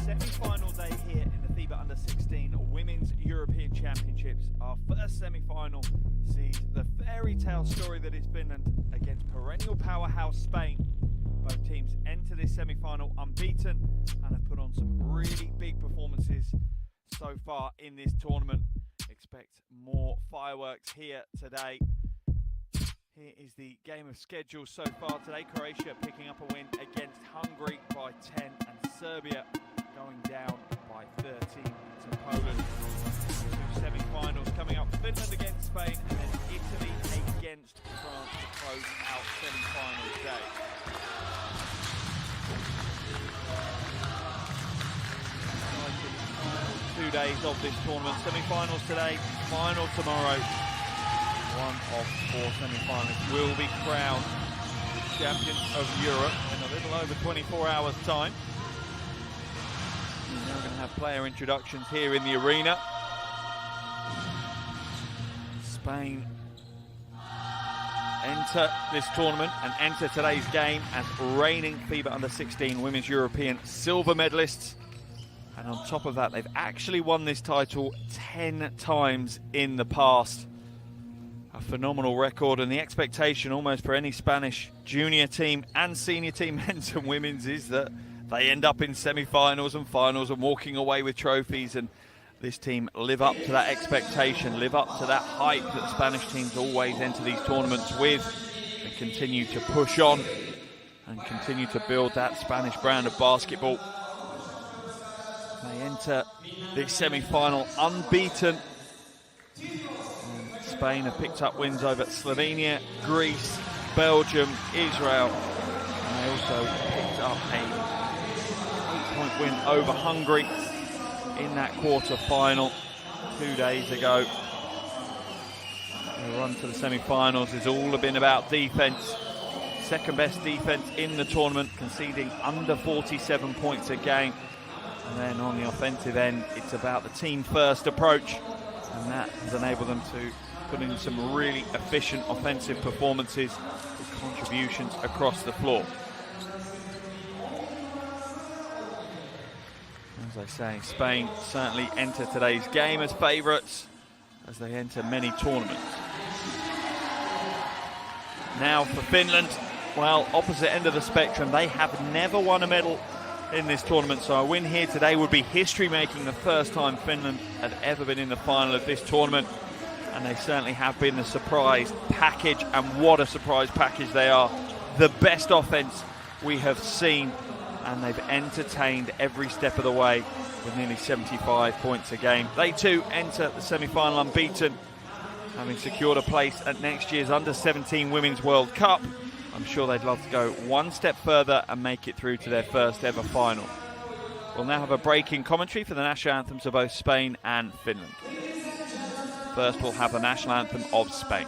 Semi-final day here in the FIBA U16 Women's European Championships. Our first semi-final sees the fairy tale story that is Finland against perennial powerhouse Spain. Both teams enter this semi-final unbeaten and have put on some really big performances so far in this tournament. Expect more fireworks here today. Here is the game of schedule so far today. Croatia picking up a win against Hungary by 10 and Serbia going down by 13 to Poland. Two semi-finals coming up. Finland against Spain and then Italy against France to close out semi-final day. 2 days of this tournament. Semi-finals today, final tomorrow. One of 4 semi-finalists will be crowned champions of Europe in a little over 24 hours time. We're now going to have player introductions here in the arena. Spain enter this tournament and enter today's game as reigning FIBA U16 Women's European silver medalists. And on top of that, they've actually won this title 10 times in the past. A phenomenal record, and the expectation almost for any Spanish junior team and senior team, men's and women's, is that they end up in semi-finals and finals and walking away with trophies. And this team live up to that expectation, live up to that hype that Spanish teams always enter these tournaments with. They continue to push on and continue to build that Spanish brand of basketball. They enter this semi-final unbeaten. Spain have picked up wins over Slovenia, Greece, Belgium, Israel, and they also picked up a 8-point win over Hungary in that quarter-final 2 days ago. The run to the semi-finals has all been about defense. Second best defense in the tournament, conceding under 47 points a game. And then on the offensive end, it's about the team-first approach, and that has enabled them to put in some really efficient offensive performances with contributions across the floor. As I say, Spain certainly enter today's game as favourites, as they enter many tournaments. Now for Finland, well, opposite end of the spectrum, they have never won a medal in this tournament, so a win here today would be history-making, the first time Finland had ever been in the final of this tournament. And they certainly have been the surprise package, and what a surprise package they are. The best offense we have seen, and they've entertained every step of the way with nearly 75 points a game. They too enter the semi-final unbeaten, having secured a place at next year's Under-17 Women's World Cup. I'm sure they'd love to go one step further and make it through to their first ever final. We'll now have a break in commentary for the national anthems of both Spain and Finland. First, we'll have the national anthem of Spain.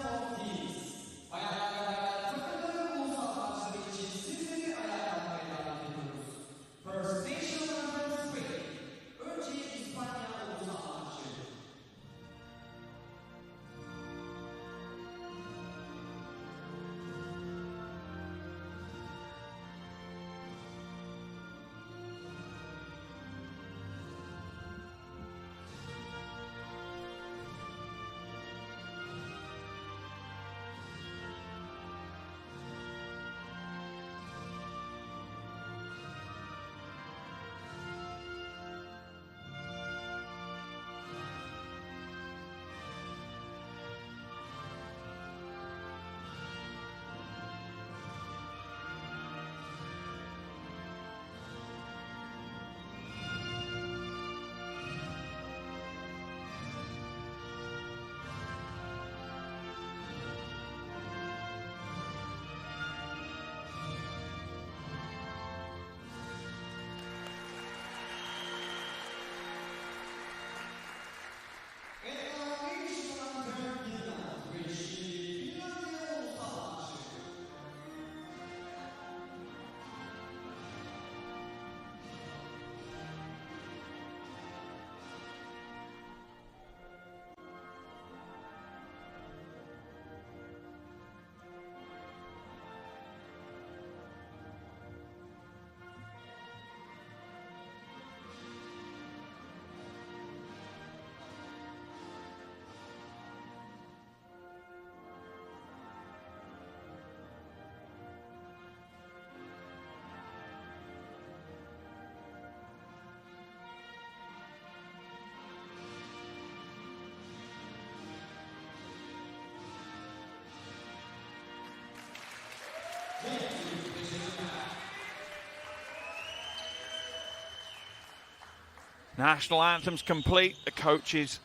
National anthem's complete. The coaches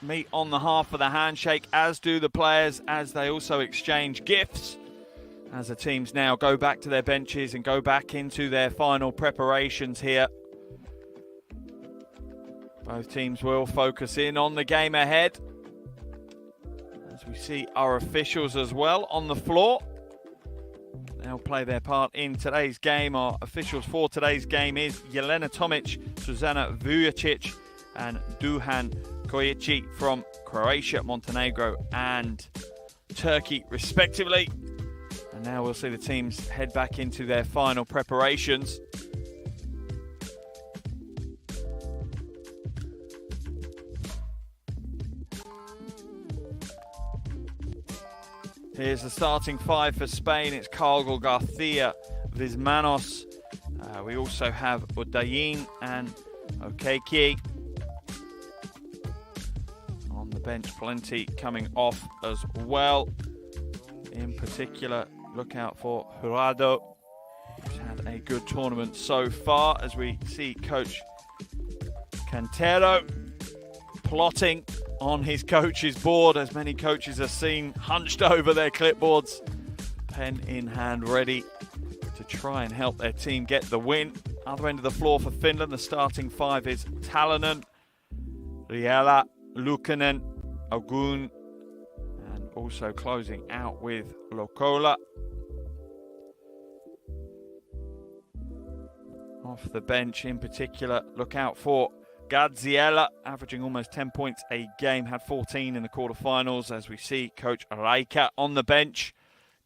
meet on the half of the handshake, as do the players, as they also exchange gifts, as the teams now go back to their benches and go back into their final preparations here. Both teams will focus in on the game ahead, as we see our officials as well on the floor. They'll play their part in today's game. Our officials for today's game is Jelena Tomic, Suzana Vujacic and Duhan Kojici from Croatia, Montenegro and Turkey respectively. And now we'll see the teams head back into their final preparations. Here's the starting five for Spain. It's Cargol, Garcia, Vizmanos. We also have Odayin and Okeke. On the bench, plenty coming off as well. In particular, look out for Jurado, who's had a good tournament so far, as we see Coach Cantero plotting on his coach's board, as many coaches are seen hunched over their clipboards, pen in hand, ready to try and help their team get the win. Other end of the floor for Finland, the starting five is Talonen, Riela, Lukanen, Ogun, and also closing out with Lokola. Off the bench in particular, look out for Gadziela, averaging almost 10 points a game, had 14 in the quarterfinals, as we see Coach Raika on the bench,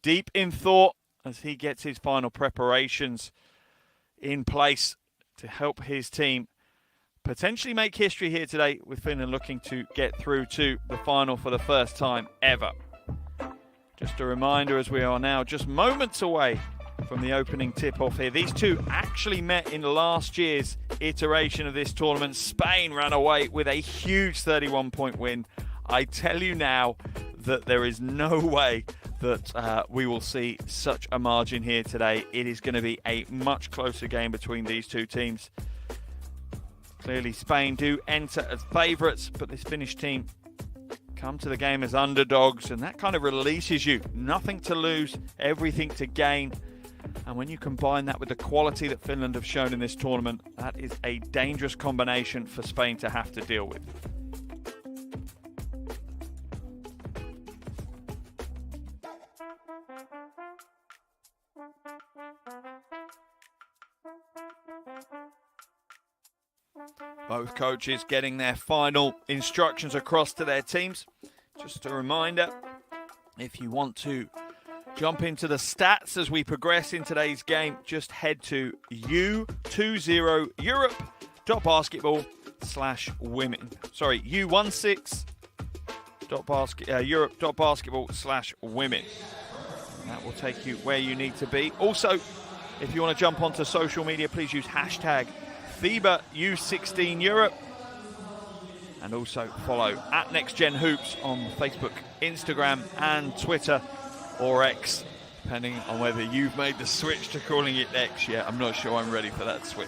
deep in thought as he gets his final preparations in place to help his team potentially make history here today, with Finland looking to get through to the final for the first time ever. Just a reminder, as we are now just moments away from the opening tip-off here. These two actually met in last year's iteration of this tournament. Spain ran away with a huge 31-point win. I tell you now that there is no way that we will see such a margin here today. It is going to be a much closer game between these two teams. Clearly, Spain do enter as favourites, but this Finnish team come to the game as underdogs, and that kind of releases you. Nothing to lose, everything to gain. And when you combine that with the quality that Finland have shown in this tournament, that is a dangerous combination for Spain to have to deal with. Both coaches getting their final instructions across to their teams. Just a reminder, if you want to jump into the stats as we progress in today's game, just head to U20Europe.basketball/women. Sorry, U16Europe.basketball/women. That will take you where you need to be. Also, if you want to jump onto social media, please use hashtag FIBA U16 Europe. And also follow at NextGenHoops on Facebook, Instagram and Twitter, or X, depending on whether you've made the switch to calling it X yet. I'm not sure I'm ready for that switch.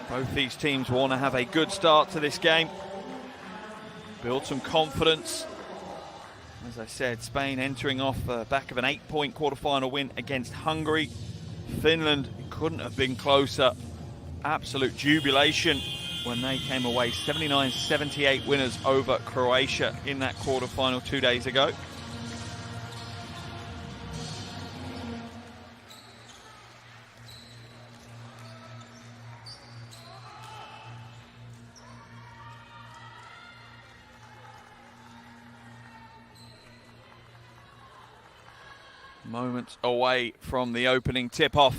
Both these teams want to have a good start to this game, build some confidence. As I said, Spain entering off the back of an 8-point quarterfinal win against Hungary. Finland couldn't have been closer. Absolute jubilation when they came away 79-78 winners over Croatia in that quarterfinal 2 days ago. Moments away from the opening tip-off.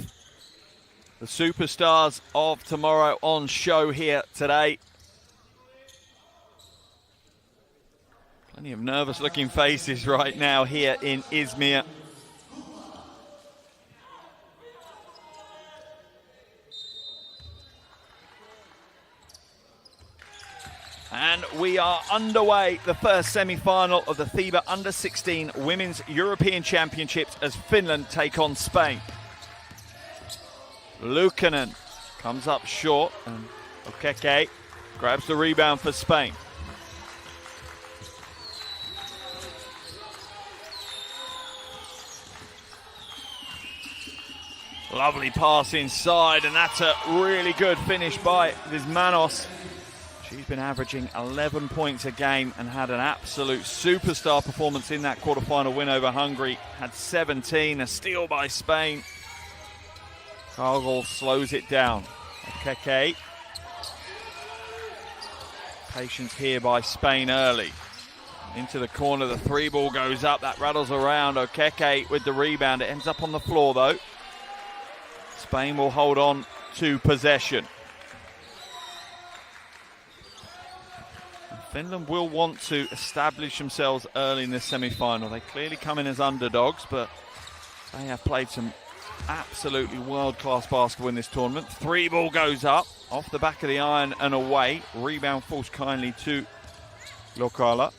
The superstars of tomorrow on show here today. Plenty of nervous looking faces right now here in Izmir. And we are underway, the first semi-final of the FIBA Under-16 Women's European Championships, as Finland take on Spain. Luukkonen comes up short, and Okeke grabs the rebound for Spain. Lovely pass inside, and that's a really good finish by Manos. She's been averaging 11 points a game and had an absolute superstar performance in that quarterfinal win over Hungary. Had 17, a steal by Spain. Cargill slows it down. Okeke. Patience here by Spain early. Into the corner, the three ball goes up, that rattles around. Okeke with the rebound, it ends up on the floor though. Spain will hold on to possession. Finland will want to establish themselves early in this semi-final. They clearly come in as underdogs, but they have played some absolutely world-class basketball in this tournament. Three ball goes up, off the back of the iron and away. Rebound falls kindly to Lokala.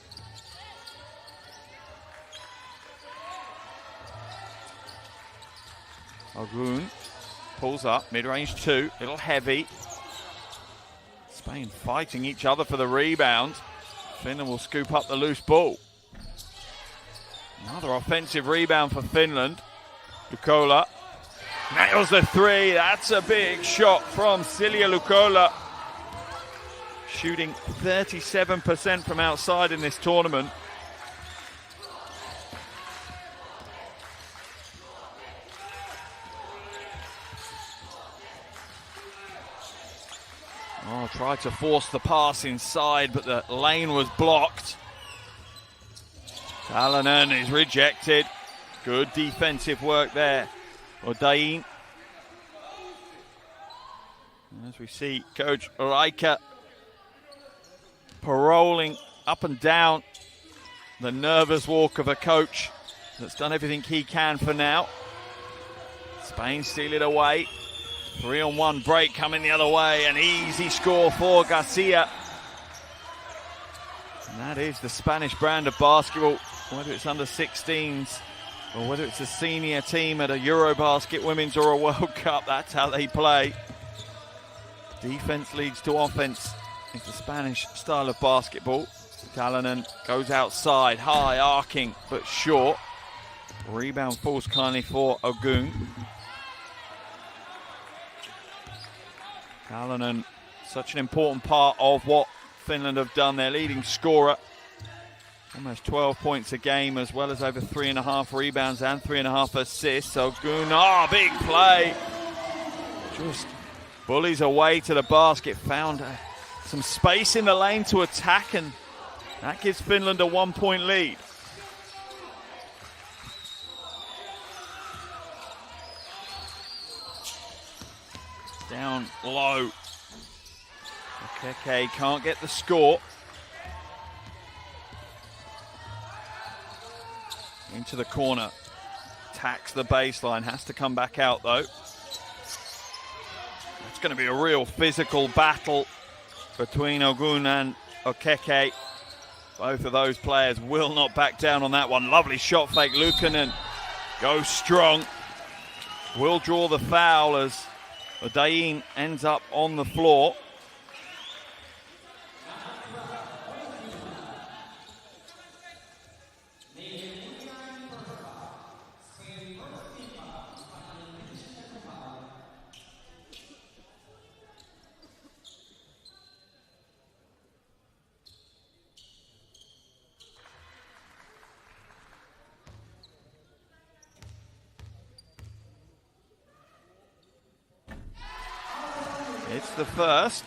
Ogun pulls up, mid-range two, little heavy. Spain fighting each other for the rebound. Finland will scoop up the loose ball. Another offensive rebound for Finland. Lukola nails the three. That's a big shot from Silja Lukola. Shooting 37% from outside in this tournament. Oh, tried to force the pass inside, but the lane was blocked. Talonen is rejected. Good defensive work there. Odain. As we see Coach Raika paroling up and down the nervous walk of a coach that's done everything he can for now. Spain steal it away. 3-on-1 break coming the other way. An easy score for Garcia. And that is the Spanish brand of basketball, whether it's under 16s or whether it's a senior team at a Eurobasket Women's or a World Cup. That's how they play. Defense leads to offense. It's the Spanish style of basketball. Talonen goes outside, high, arcing, but short. Rebound falls kindly for Ogun. Talonen, such an important part of what Finland have done. Their leading scorer, almost 12 points a game, as well as over 3.5 rebounds and 3.5 assists. Ogun, big play. Just bullies away to the basket, found some space in the lane to attack, and that gives Finland a 1-point lead. Down low. Okeke can't get the score. Into the corner. Attacks the baseline. Has to come back out though. It's going to be a real physical battle between Ogun and Okeke. Both of those players will not back down on that one. Lovely shot fake. Luukkonen goes strong. Will draw the foul as Odain ends up on the floor. It's the first.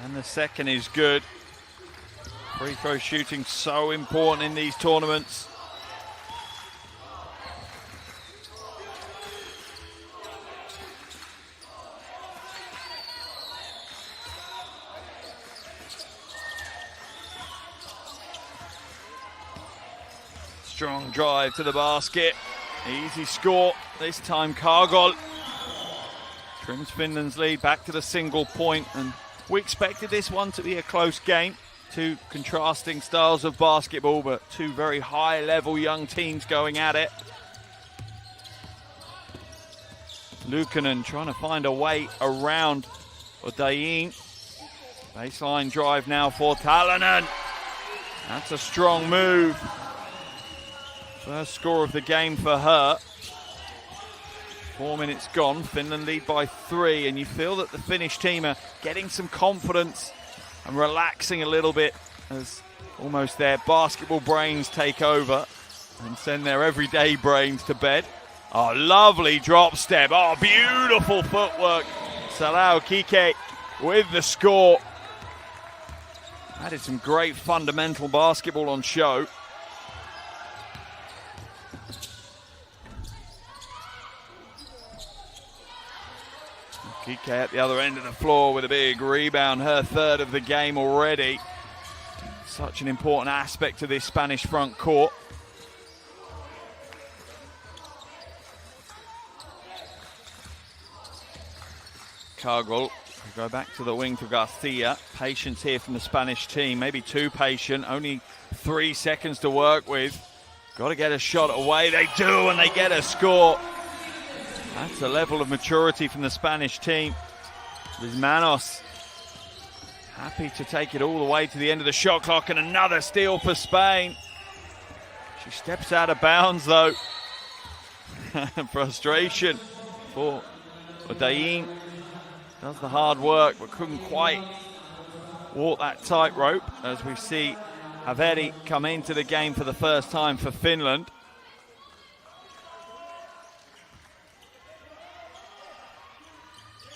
And the second is good. Free throw shooting so important in these tournaments. Strong drive to the basket. Easy score. This time Cargill trims Finland's lead back to the single point, and We expected this one to be a close game. Two contrasting styles of basketball, but two very high-level young teams going at it. Luukkonen trying to find a way around Odayin. Baseline drive now for Talonen. That's a strong move. First score of the game for her. 4 minutes gone. Finland lead by 3, and you feel that the Finnish team are getting some confidence and relaxing a little bit as almost their basketball brains take over and send their everyday brains to bed. Oh, lovely drop step. Oh, beautiful footwork. Salau Kike with the score. Added some great fundamental basketball on show. Kike at the other end of the floor with a big rebound, her third of the game already. Such an important aspect to this Spanish front court. Cargill, go back to the wing to Garcia. Patience here from the Spanish team, maybe too patient, only 3 seconds to work with. Got to get a shot away, they do, and they get a score. That's a level of maturity from the Spanish team. Manos happy to take it all the way to the end of the shot clock, and another steal for Spain. She steps out of bounds though. Frustration for Odayin. Does the hard work, but couldn't quite walk that tightrope as we see Haveri come into the game for the first time for Finland.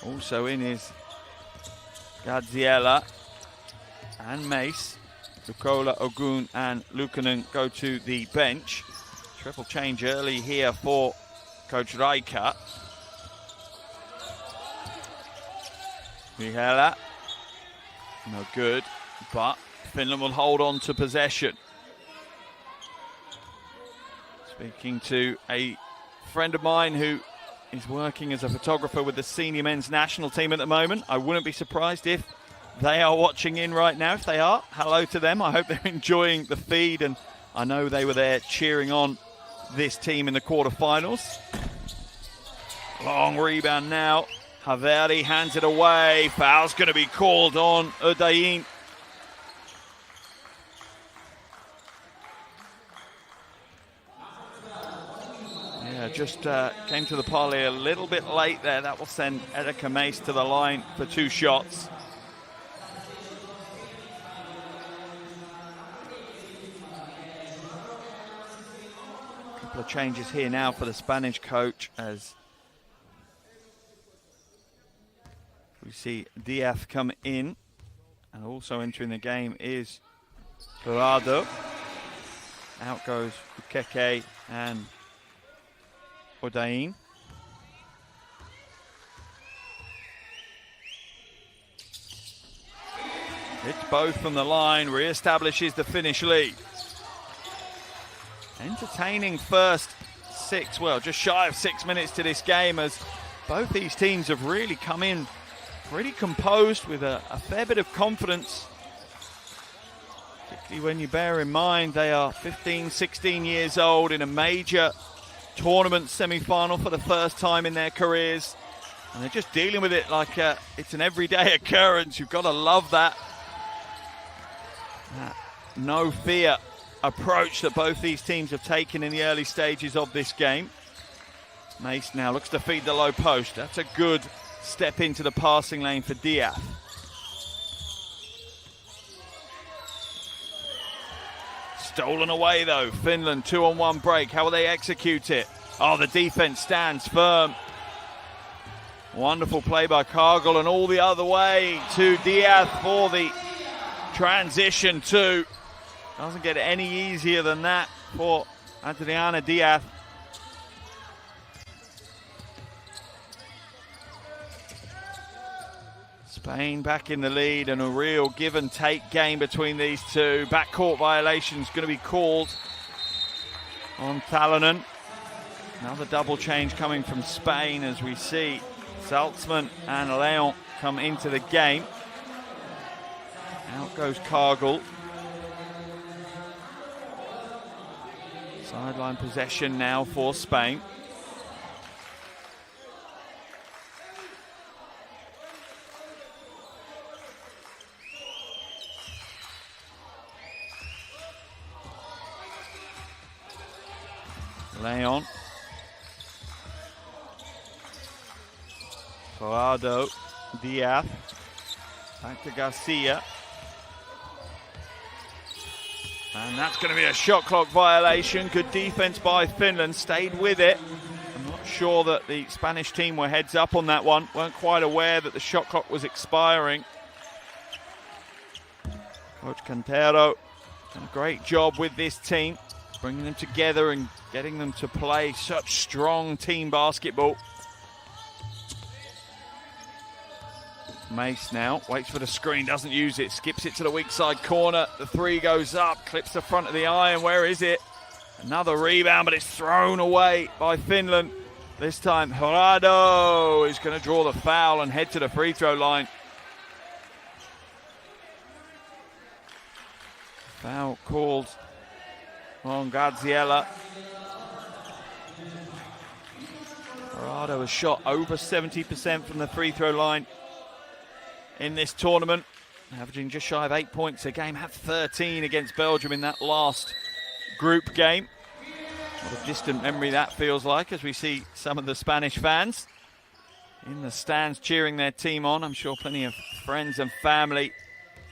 Also in is Gaziella and Mace. Dukola, Ogun and Luukkonen go to the bench. Triple change early here for Coach Raika. Mihela, no good, but Finland will hold on to possession. Speaking to a friend of mine who is working as a photographer with the senior men's national team at the moment. I wouldn't be surprised if they are watching in right now. If they are, hello to them. I hope they're enjoying the feed, and I know they were there cheering on this team in the quarterfinals. Long rebound now. Haveri hands it away. Foul's going to be called on Odayin. Yeah, just came to the parley a little bit late there. That will send Erika Mace to the line for 2 shots. A couple of changes here now for the Spanish coach as we see Diaz come in, and also entering the game is Dorado. Out goes Ukeke and Odayin. Hits both from the line, re-establishes the Finnish lead. Entertaining first 6, well, just shy of 6 minutes to this game, as both these teams have really come in pretty composed with a fair bit of confidence, particularly when you bear in mind they are 15, 16 years old in a major tournament semi-final for the first time in their careers, and they're just dealing with it like it's an everyday occurrence. You've got to love that no fear approach that both these teams have taken in the early stages of this game. Mace now looks to feed the low post. That's a good step into the passing lane for Diaz. Stolen away though. Finland 2-on-1 break. How will they execute it? Oh, the defense stands firm. Wonderful play by Cargill, and all the other way to Diaz for the transition 2. Doesn't get any easier than that for Adriana Diaz. Spain back in the lead, and a real give and take game between these two. Backcourt violation's going to be called on Talonen. Another double change coming from Spain as we see Saltzman and Leon come into the game. Out goes Cargill. Sideline possession now for Spain. Leon. Corrado. Diaz. Back to Garcia. And that's going to be a shot clock violation. Good defense by Finland, stayed with it. I'm not sure that the Spanish team were heads up on that one. Weren't quite aware that the shot clock was expiring. Coach Cantero done a great job with this team, bringing them together and getting them to play such strong team basketball. Mace now, waits for the screen, doesn't use it, skips it to the weak side corner. The three goes up, clips the front of the iron. Where is it? Another rebound, but it's thrown away by Finland. This time, Corrado is going to draw the foul and head to the free throw line. Foul called on Garziella. Corrado has shot over 70% from the free throw line in this tournament, averaging just shy of 8 points a game. Had 13 against Belgium in that last group game. What a distant memory that feels like as we see some of the Spanish fans in the stands cheering their team on. I'm sure plenty of friends and family,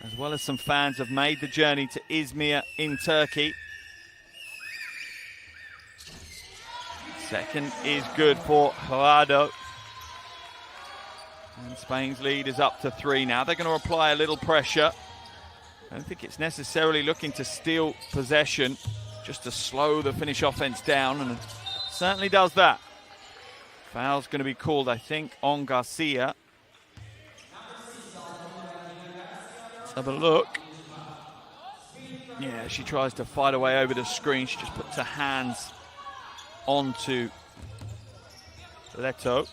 as well as some fans, have made the journey to Izmir in Turkey. Second is good for Corrado. And Spain's lead is up to 3 now. They're going to apply a little pressure. I don't think it's necessarily looking to steal possession, just to slow the Finnish offense down, and it certainly does that. Foul's going to be called, I think, on Garcia. Let's have a look. Yeah, she tries to fight her way over the screen. She just puts her hands onto Leto.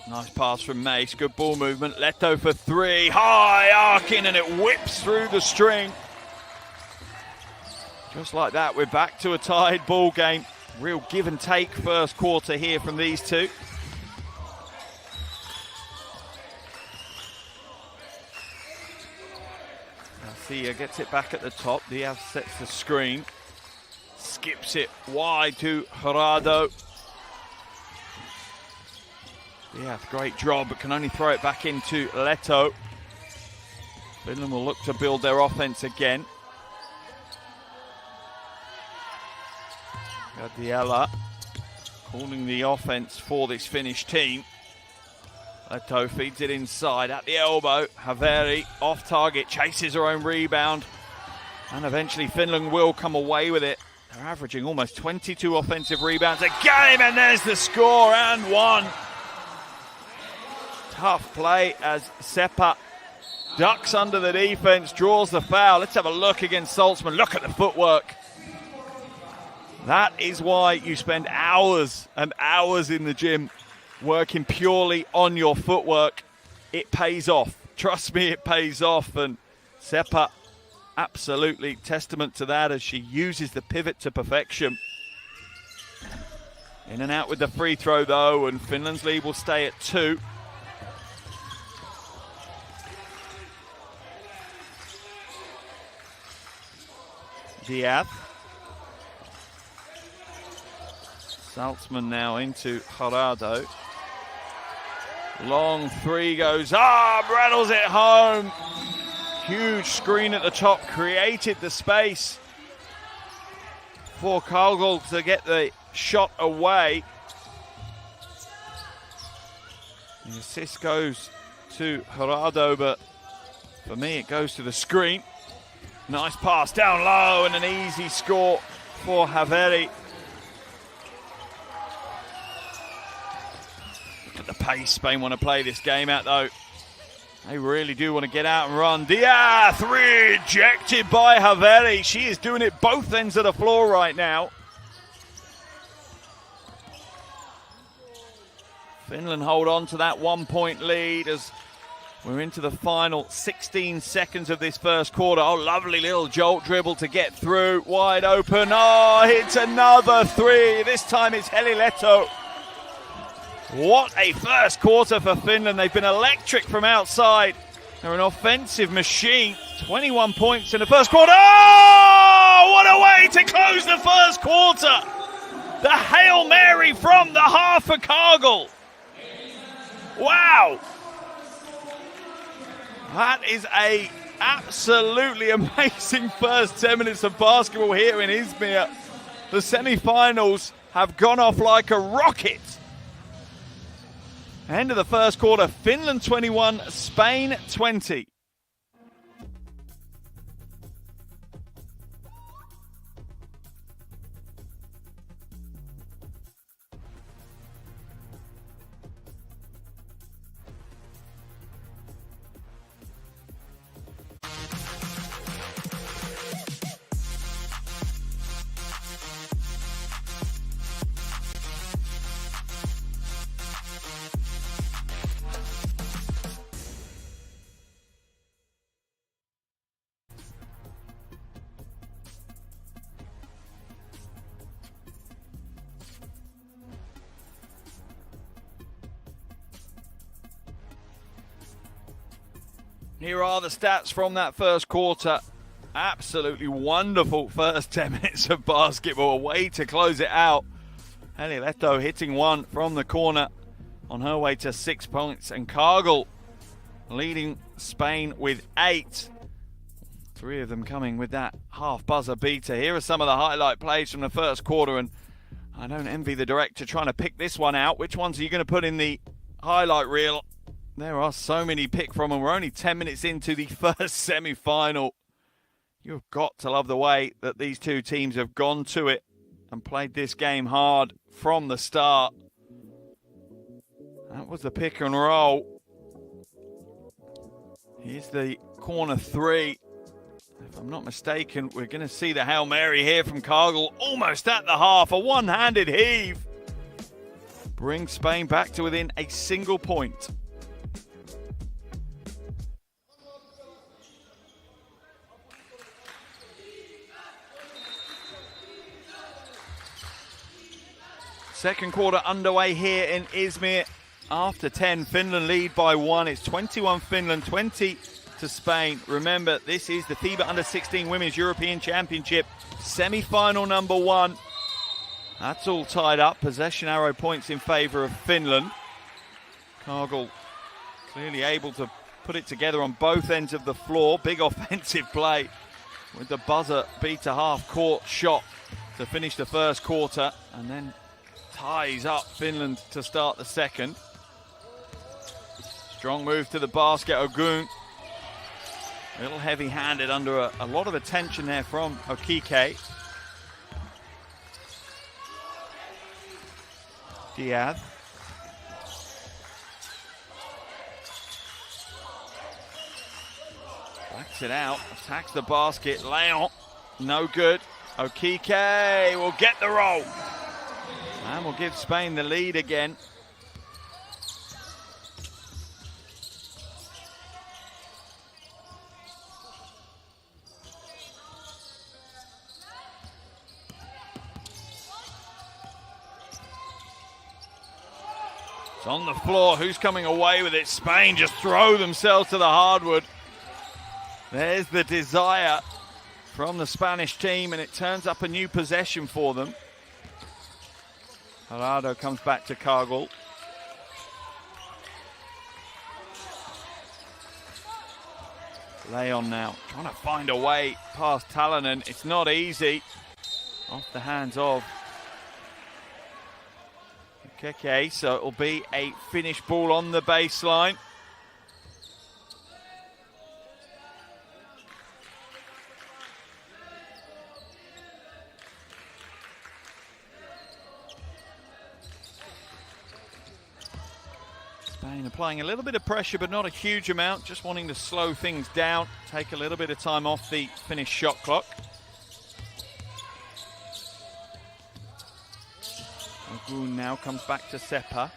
Nice pass from Mace, good ball movement. Leto for 3, high arcing, and it whips through the string. Just like that, we're back to a tied ball game. Real give and take first quarter here from these two. Garcia gets it back at the top. Diaz sets the screen. Skips it wide to Corrado. Yeah, great job, but can only throw it back into Leto. Finland will look to build their offense again. Gardiella calling the offense for this Finnish team. Leto feeds it inside at the elbow. Haveri off target, chases her own rebound. And eventually Finland will come away with it. They're averaging almost 22 offensive rebounds a game, and there's the score, and one. Tough play as Seppa ducks under the defense, draws the foul. Let's have a look against Saltzman. Look at the footwork. That is why you spend hours and hours in the gym working purely on your footwork. It pays off. Trust me, it pays off. And Seppa, absolutely testament to that as she uses the pivot to perfection. In and out with the free throw though, and Finland's lead will stay at 2. Diaz. Saltzman now into Corrado. Long 3 goes up, rattles it home. Huge screen at the top, created the space for Cargill to get the shot away. The assist goes to Corrado, but for me it goes to the screen. Nice pass down low and an easy score for Haveri. Look at the pace Spain want to play this game at though. They really do want to get out and run. Diaz rejected by Haveri. She is doing it both ends of the floor right now. Finland hold on to that 1-point lead as We're into the final 16 seconds of this first quarter. Oh, lovely little jolt dribble to get through. Wide open. Oh, hits another three. This time it's Heliletto. What a first quarter for Finland. They've been electric from outside. They're an offensive machine. 21 points in the first quarter. Oh, what a way to close the first quarter. The Hail Mary from the half for Cargill. Wow. That is a absolutely amazing first 10 minutes of basketball here in Izmir. The semi-finals have gone off like a rocket. End of the first quarter, Finland 21, Spain 20. Here are the stats from that first quarter. Absolutely wonderful first 10 minutes of basketball. A way to close it out. Heliletto hitting one from the corner on her way to 6 points. And Cargill leading Spain with 8. 3 of them coming with that half buzzer beater. Here are some of the highlight plays from the first quarter. And I don't envy the director trying to pick this one out. Which ones are you going to put in the highlight reel? There are so many pick from, and we're only 10 minutes into the first semi-final. You've got to love the way that these two teams have gone to it and played this game hard from the start. That was the pick and roll. Here's the corner three. If I'm not mistaken, we're going to see the Hail Mary here from Cargill almost at the half. A one-handed heave brings Spain back to within a single point. Second quarter underway here in Izmir. After 10, Finland lead by 1. It's 21 Finland, 20 to Spain. Remember, this is the FIBA U16 Women's European Championship semi-final number 1. That's all tied up. Possession arrow points in favour of Finland. Cargill clearly able to put it together on both ends of the floor. Big offensive play with the buzzer beater half-court shot to finish the first quarter, and then ties up Finland to start the second. Strong move to the basket, Ogun. A little heavy-handed under a lot of attention there from Okike. Diaz. Backs it out, attacks the basket. Leon, no good. Okike will get the roll. And will give Spain the lead again. It's on the floor. Who's coming away with it? Spain just throw themselves to the hardwood. There's the desire from the Spanish team, and it turns up a new possession for them. Gerardo comes back to Cargill. Leon now trying to find a way past Talonen. It's not easy. Off the hands of Keke, so it'll be a finish ball on the baseline. Spain applying a little bit of pressure, but not a huge amount, just wanting to slow things down, take a little bit of time off the finished shot clock. Ogun now comes back to Seppa.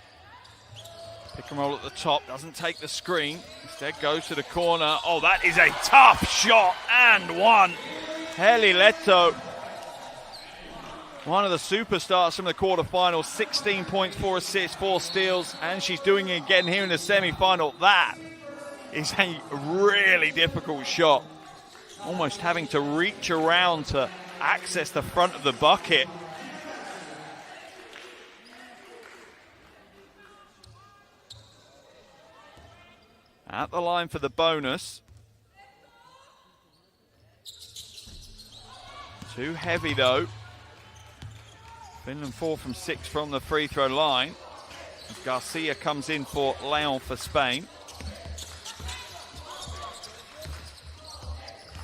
Pick and roll at the top, doesn't take the screen, instead goes to the corner. Oh, that is a tough shot, and one. Heli Leto, one of the superstars from the quarterfinals, 16 points, 4 assists, 4 steals, and she's doing it again here in the semi-final. That is a really difficult shot. Almost having to reach around to access the front of the bucket. At the line for the bonus. Too heavy though. Finland 4 from 6 from the free throw line. As Garcia comes in for Leon for Spain.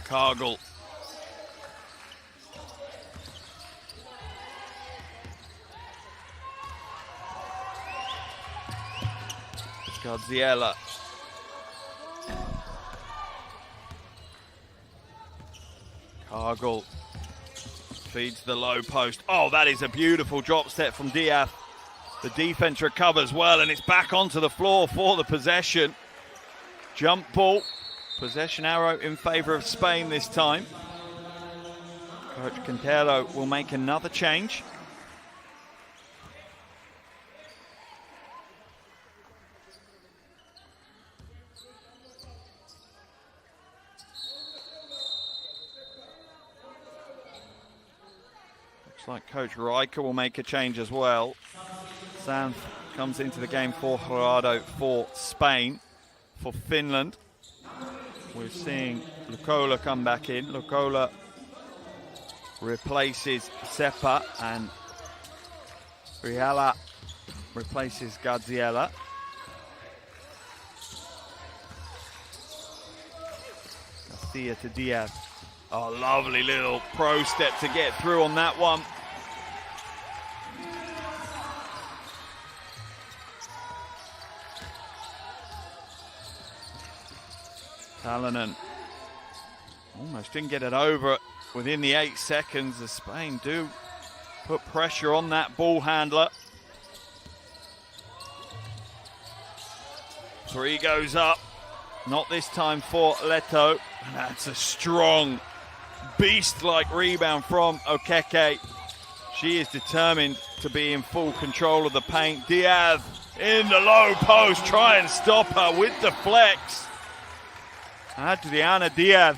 Cargill. Garziella. Cargill feeds the low post. Oh, that is a beautiful drop step from Diaz. The defense recovers well, and it's back onto the floor for the possession. Jump ball. Possession arrow in favor of Spain this time. Coach Quintero will make another change. Looks like Coach Riker will make a change as well. Sanz comes into the game for Gerardo for Spain. For Finland, we're seeing Lukola come back in. Lukola replaces Seppa, and Riala replaces Garziella. Garcia to Diaz. Oh, lovely little pro step to get through on that one. Talonen almost didn't get it over within the 8 seconds as Spain do put pressure on that ball handler. 3 goes up, not this time for Leto. And that's a strong, beast-like rebound from Okeke. She is determined to be in full control of the paint. Diaz in the low post, try and stop her with the flex. Adriana Diaz.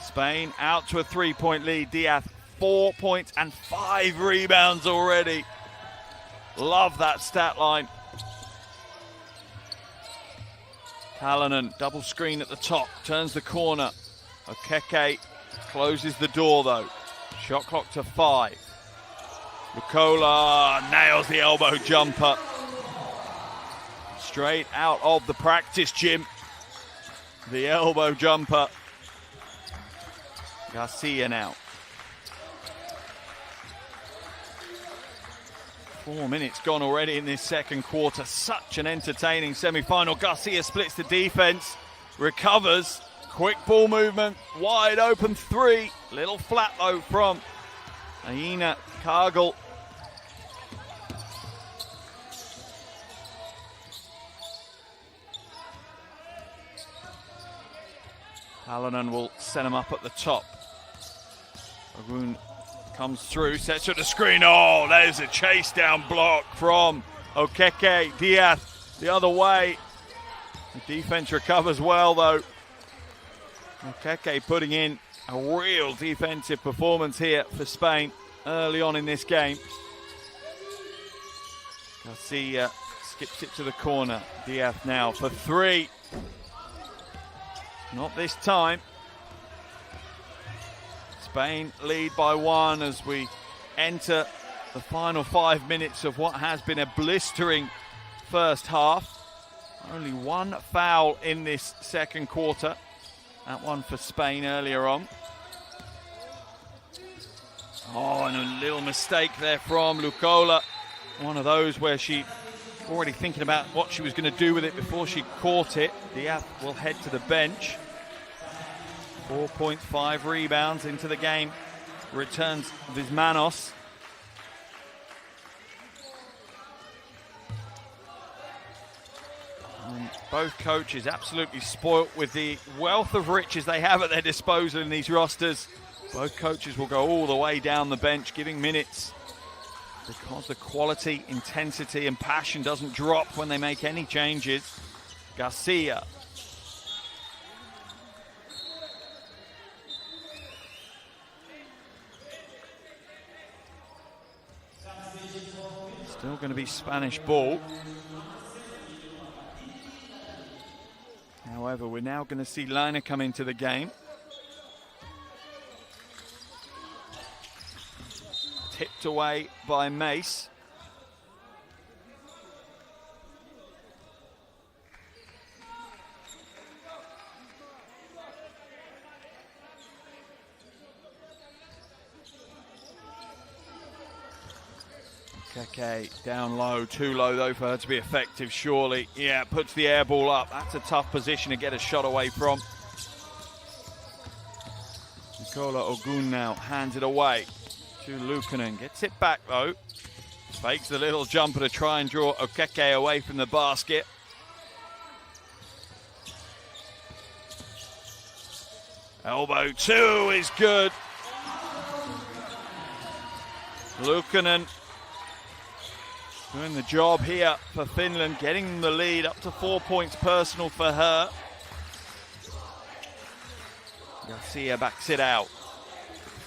Spain out to a 3-point lead. Diaz 4 points and 5 rebounds already. Love that stat line. Talonen, double screen at the top, turns the corner. Okeke closes the door though. Shot clock to 5. Lukola nails the elbow jumper. Straight out of the practice gym. The elbow jumper. Garcia now. 4 minutes gone already in this second quarter. Such an entertaining semi-final. Garcia splits the defense, recovers, quick ball movement, wide open 3. Little flat though from Aina Cargill. Talonen will set him up at the top. Arun comes through, sets her the screen. Oh, there's a chase down block from Okeke. Diaz the other way. The defense recovers well though. Okeke putting in a real defensive performance here for Spain early on in this game. Garcia skips it to the corner. Diaz now for 3. Not this time. Spain lead by 1 as we enter the final 5 minutes of what has been a blistering first half. Only 1 foul in this second quarter. That one for Spain earlier on. Oh, and a little mistake there from Lukola. One of those where she already thinking about what she was going to do with it before she caught it. Diaz will head to the bench. 4.5 rebounds into the game. Returns Vismanos. And both coaches absolutely spoilt with the wealth of riches they have at their disposal in these rosters. Both coaches will go all the way down the bench, giving minutes, because the quality, intensity and passion doesn't drop when they make any changes. Garcia. Still going to be Spanish ball. However, we're now going to see Lina come into the game. Tipped away by Mace. Keke down low, too low though for her to be effective, surely. Yeah, puts the air ball up. That's a tough position to get a shot away from. Nicola Ogun now hands it away to Luukkonen. Gets it back though. Fakes the little jumper to try and draw Okeke away from the basket. Elbow two is good. Luukkonen doing the job here for Finland, getting the lead up to 4 points personal for her. Garcia backs it out.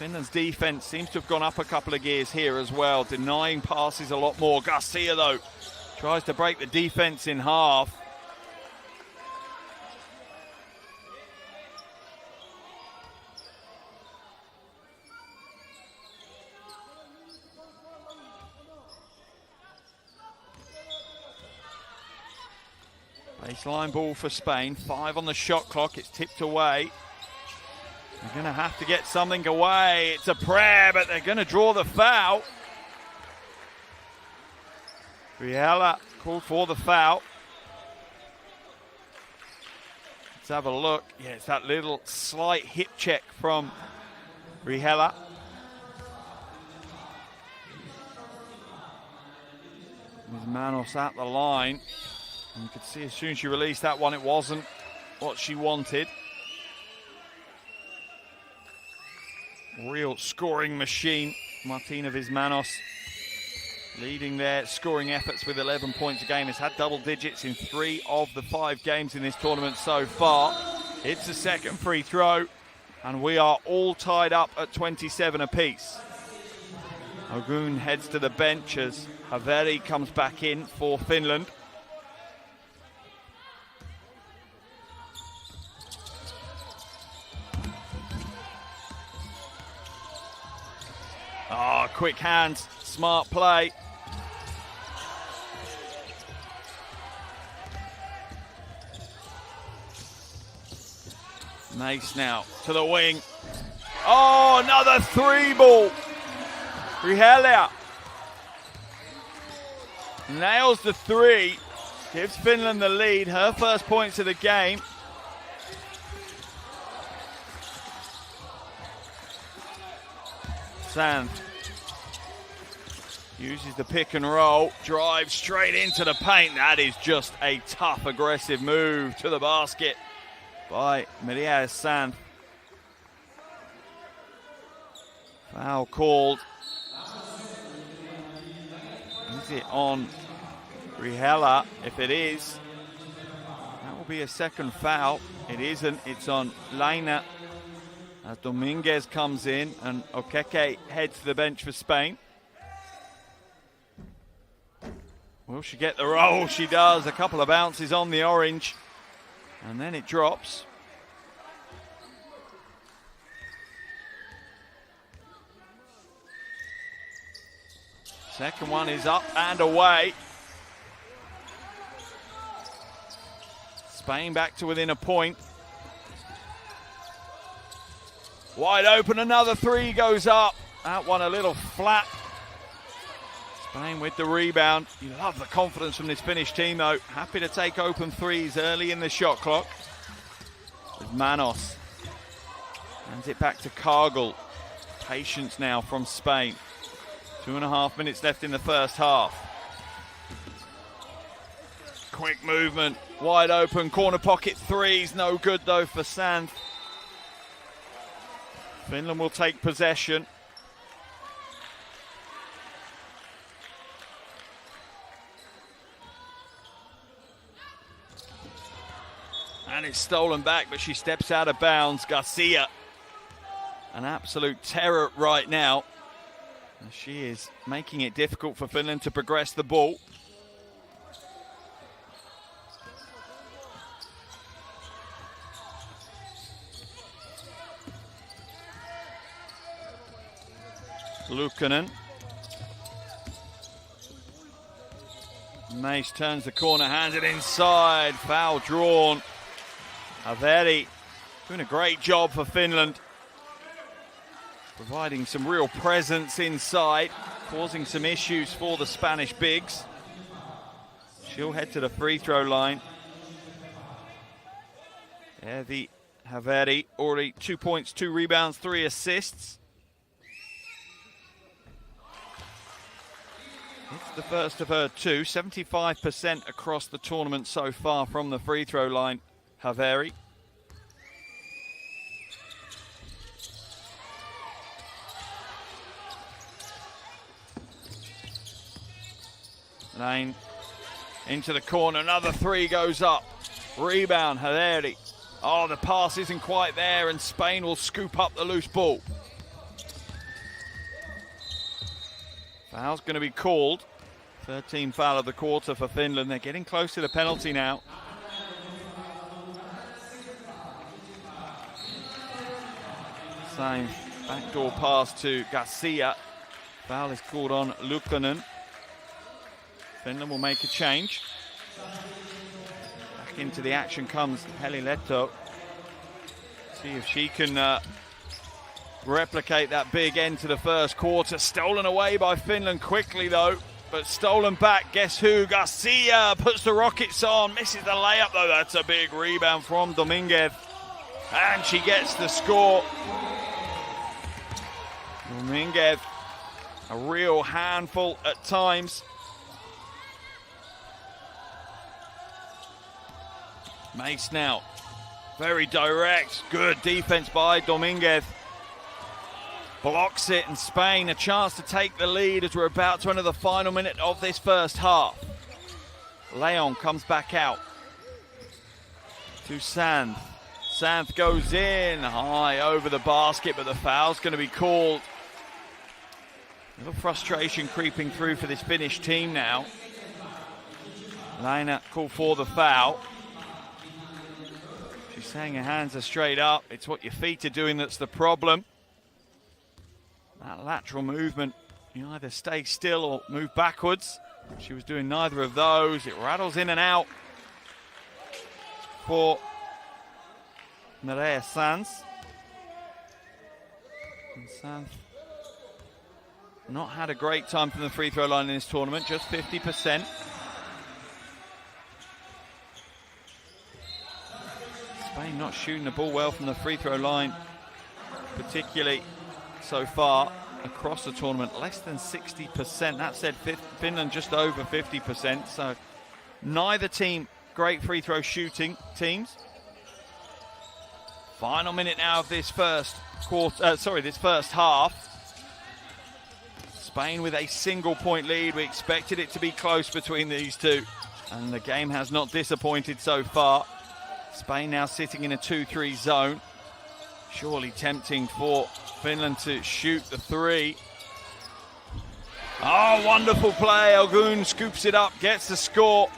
Finland's defense seems to have gone up a couple of gears here as well, denying passes a lot more. Garcia, though, tries to break the defense in half. Baseline ball for Spain, 5 on the shot clock, it's tipped away. They're going to have to get something away. It's a prayer, but they're going to draw the foul. Riella called for the foul. Let's have a look. Yeah, it's that little slight hip check from Riella. With Manos at the line. And you could see as soon as she released that one, it wasn't what she wanted. Real scoring machine, Martina Vismanos, leading their scoring efforts with 11 points a game. Has had double digits in 3 of the 5 games in this tournament so far. It's a second free throw, and we are all tied up at 27 apiece. Ogun heads to the bench as Haveri comes back in for Finland. Oh, quick hands, smart play. Mace now to the wing. Oh, another 3 ball. Rihelia nails the 3, gives Finland the lead, her first points of the game. Sand uses the pick and roll, drives straight into the paint. That is just a tough, aggressive move to the basket by Maria Sand. Foul called. Is it on Rihela? If it is, that will be a second foul. It isn't, it's on Laina. As Dominguez comes in and Okeke heads to the bench for Spain. Will she get the roll? She does. A couple of bounces on the orange. And then it drops. Second one is up and away. Spain back to within a point. Wide open, another 3 goes up. That one a little flat. Spain with the rebound. You love the confidence from this Finnish team though. Happy to take open 3s early in the shot clock. With Manos. Hands it back to Cargill. Patience now from Spain. 2.5 minutes left in the first half. Quick movement, wide open, corner pocket threes, no good though for Sand. Finland will take possession. And it's stolen back, but she steps out of bounds. Garcia, an absolute terror right now. And she is making it difficult for Finland to progress the ball. Luukkonen. Mace turns the corner, hands it inside. Foul drawn. Haveri doing a great job for Finland. Providing some real presence inside, causing some issues for the Spanish bigs. She'll head to the free throw line. Yeah, the Haveri already 2 points, 2 rebounds, 3 assists. It's the first of her 2, 75% across the tournament so far from the free throw line. Haveri. Lane into the corner, another 3 goes up. Rebound, Haveri. Oh, the pass isn't quite there, and Spain will scoop up the loose ball. Foul's going to be called. 13th foul of the quarter for Finland. They're getting close to the penalty now. Same backdoor pass to Garcia. Foul is called on Luukkonen. Finland will make a change. Back into the action comes Heli-Letto. See if she can replicate that big end to the first quarter. Stolen away by Finland quickly though, but stolen back. Guess who? Garcia puts the Rockets on, misses the layup though. That's a big rebound from Dominguez, and she gets the score. Dominguez, a real handful at times. Mace now, very direct, good defense by Dominguez. Blocks it, and Spain a chance to take the lead as we're about to enter the final minute of this first half. Leon comes back out to Santh. Santh goes in, high over the basket, but the foul's going to be called. A little frustration creeping through for this Finnish team now. Leina called for the foul. She's saying her hands are straight up. It's what your feet are doing that's the problem. That lateral movement, you either stay still or move backwards. She was doing neither of those. It rattles in and out for Nerea Sanz. And Sanz not had a great time from the free throw line in this tournament, just 50%. Spain not shooting the ball well from the free throw line, particularly so far across the tournament, less than 60%. That said, Finland just over 50%. So neither team great free throw shooting teams. Final minute now of this first quarter. This first half. Spain with a single point lead. We expected it to be close between these two, and the game has not disappointed so far. Spain now sitting in a 2-3 zone. Surely tempting for Finland to shoot the 3. Oh, wonderful play. Algun scoops it up, gets the score.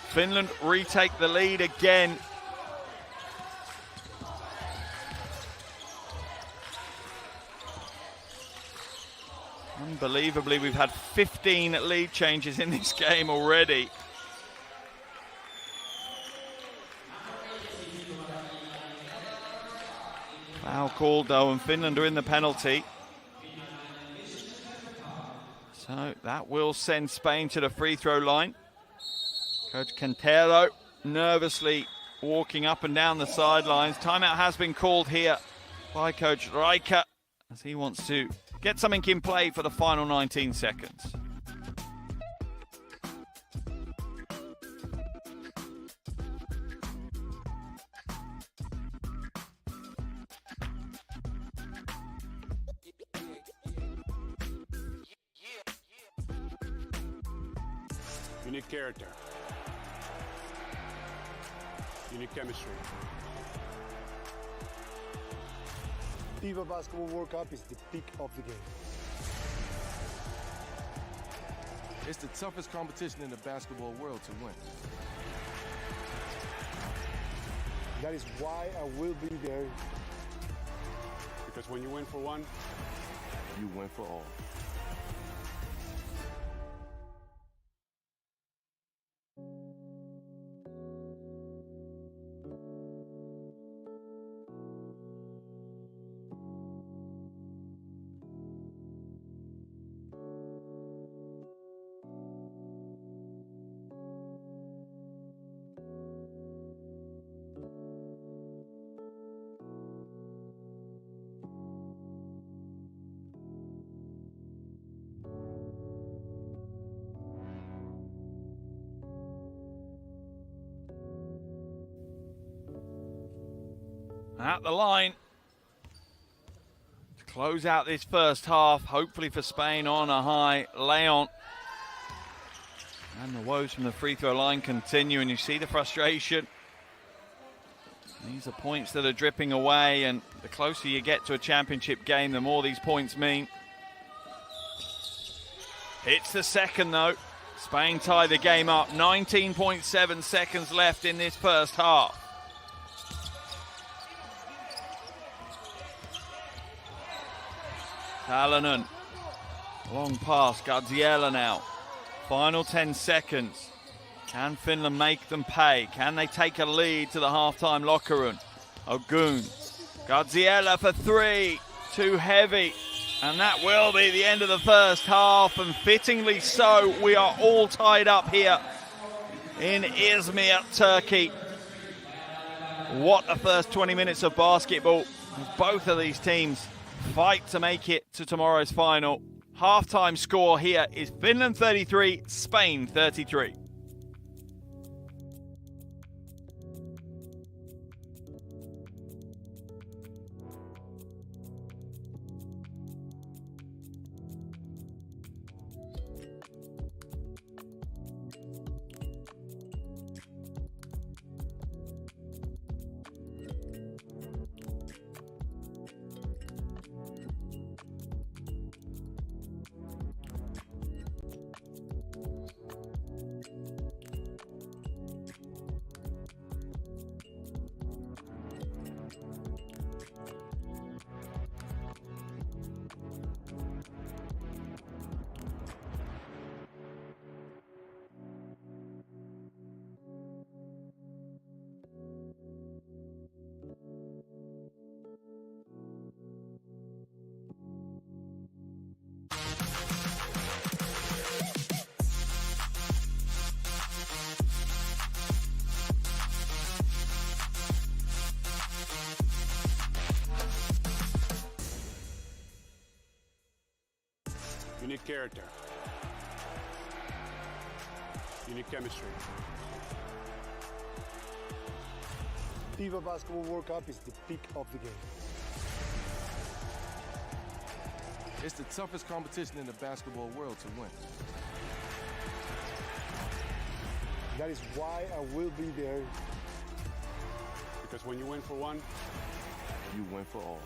Finland retake the lead again. Unbelievably, we've had 15 lead changes in this game already. Foul called though, and Finland are in the penalty. So that will send Spain to the free throw line. Coach Cantero nervously walking up and down the sidelines. Timeout has been called here by Coach Riker as he wants to get something in play for the final 19 seconds. Unique character. Unique chemistry. FIBA Basketball World Cup is the peak of the game. It's the toughest competition in the basketball world to win. That is why I will be there. Because when you win for one, You win for all. At the line to close out this first half, hopefully for Spain on a high. Leon. And the woes from the free throw line continue, and you see the frustration. These are points that are dripping away, and the closer you get to a championship game, the more these points mean. It's the second though. Spain tie the game up. 19.7 seconds left in this first half. Talonen, long pass, Garziella now. Final 10 seconds. Can Finland make them pay? Can they take a lead to the halftime locker room? Ogun, Garziella for three, too heavy. And that will be the end of the first half, and fittingly so. We are all tied up here in Izmir, Turkey. What a first 20 minutes of basketball. Both of these teams fight to make it to tomorrow's final. Halftime score here is Finland 33, Spain 33. unique character. Unique chemistry. FIBA Basketball World Cup is the peak of the game. It's the toughest competition in the basketball world to win. That is why I will be there. Because when you win for one, You win for all.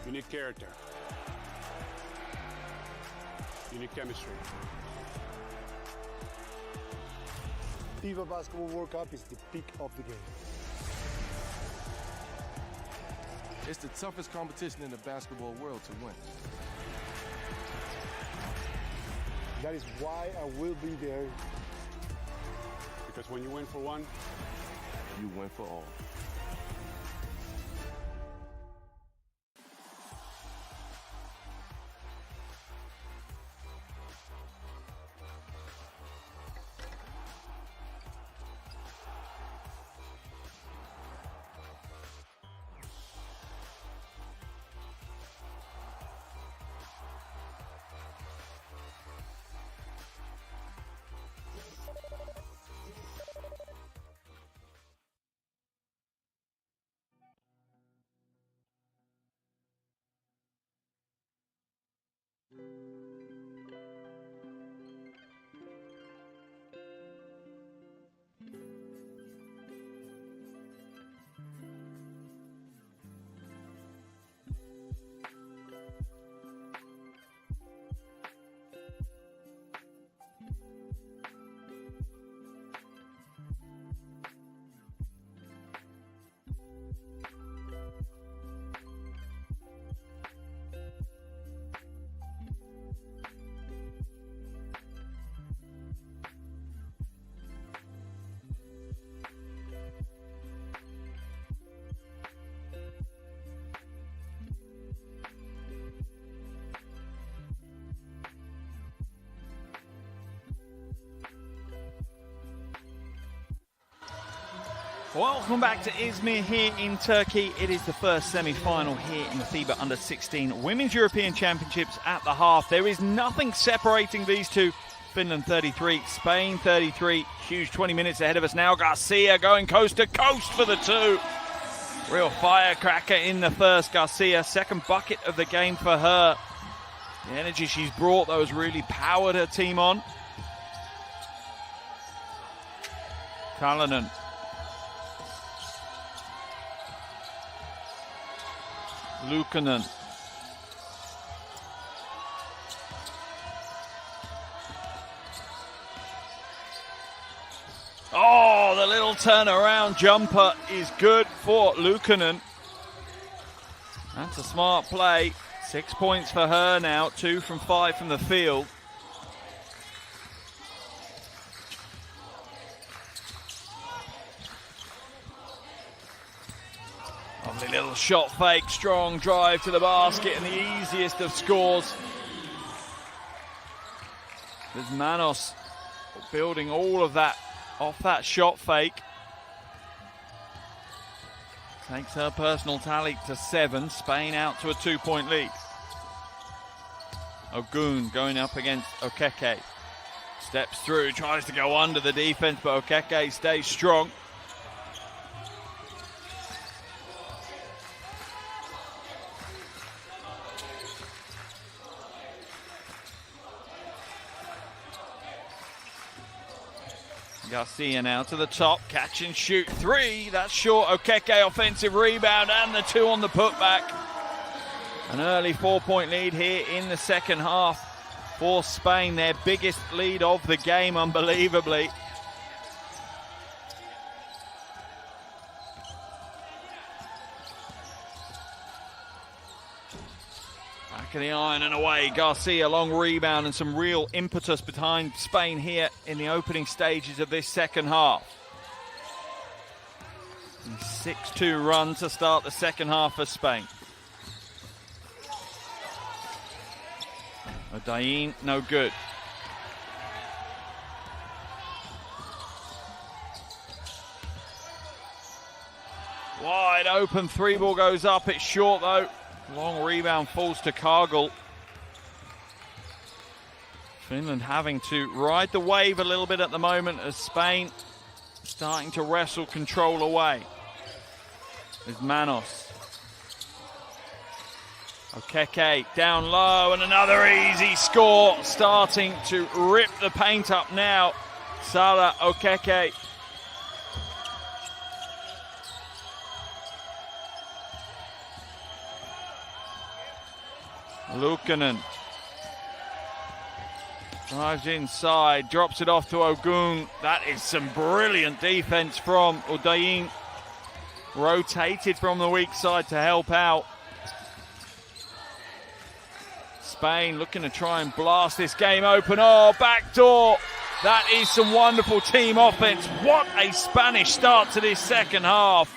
You need character. You need chemistry. FIBA Basketball World Cup is the peak of the game. It's the toughest competition in the basketball world to win. That is why I will be there. Because when you win for one, You win for all. Welcome back to Izmir here in Turkey. It is the first semi-final here in the FIBA U16 Women's European Championships at the half. There is nothing separating these two. Finland 33, Spain 33. Huge 20 minutes ahead of us now. Garcia going coast to coast for the two. Real firecracker in the first. Garcia, second bucket of the game for her. The energy she's brought, though, has really powered her team on. Kalanen. Luukkonen. Oh, the little turnaround jumper is good for Luukkonen. That's a smart play. 6 points for her now, 2 from 5 from the field. Lovely little shot fake, strong drive to the basket, and the easiest of scores. There's Manos building all of that off that shot fake. Takes her personal tally to 7. Spain out to a 2-point lead. Ogun going up against Okeke. Steps through, tries to go under the defense, but Okeke stays strong. Garcia now to the top, catch and shoot 3. That's short. Okeke offensive rebound and the 2 on the putback. An early 4-point lead here in the second half for Spain, their biggest lead of the game, unbelievably. Back of the iron and away. Garcia, long rebound and some real impetus behind Spain here in the opening stages of this second half. 6-2 run to start the second half for Spain. Odayin, no good. Wide open, 3 ball goes up, it's short though. Long rebound falls to Cargill. Finland having to ride the wave a little bit at the moment as Spain starting to wrestle control away. There's Manos. Okeke down low and another easy score, starting to rip the paint up now. Sala Okeke. Luukkonen drives inside, drops it off to Ogun. That is some brilliant defense from Odayin. Rotated from the weak side to help out. Spain looking to try and blast this game open. Oh, backdoor. That is some wonderful team offense. What a Spanish start to this second half.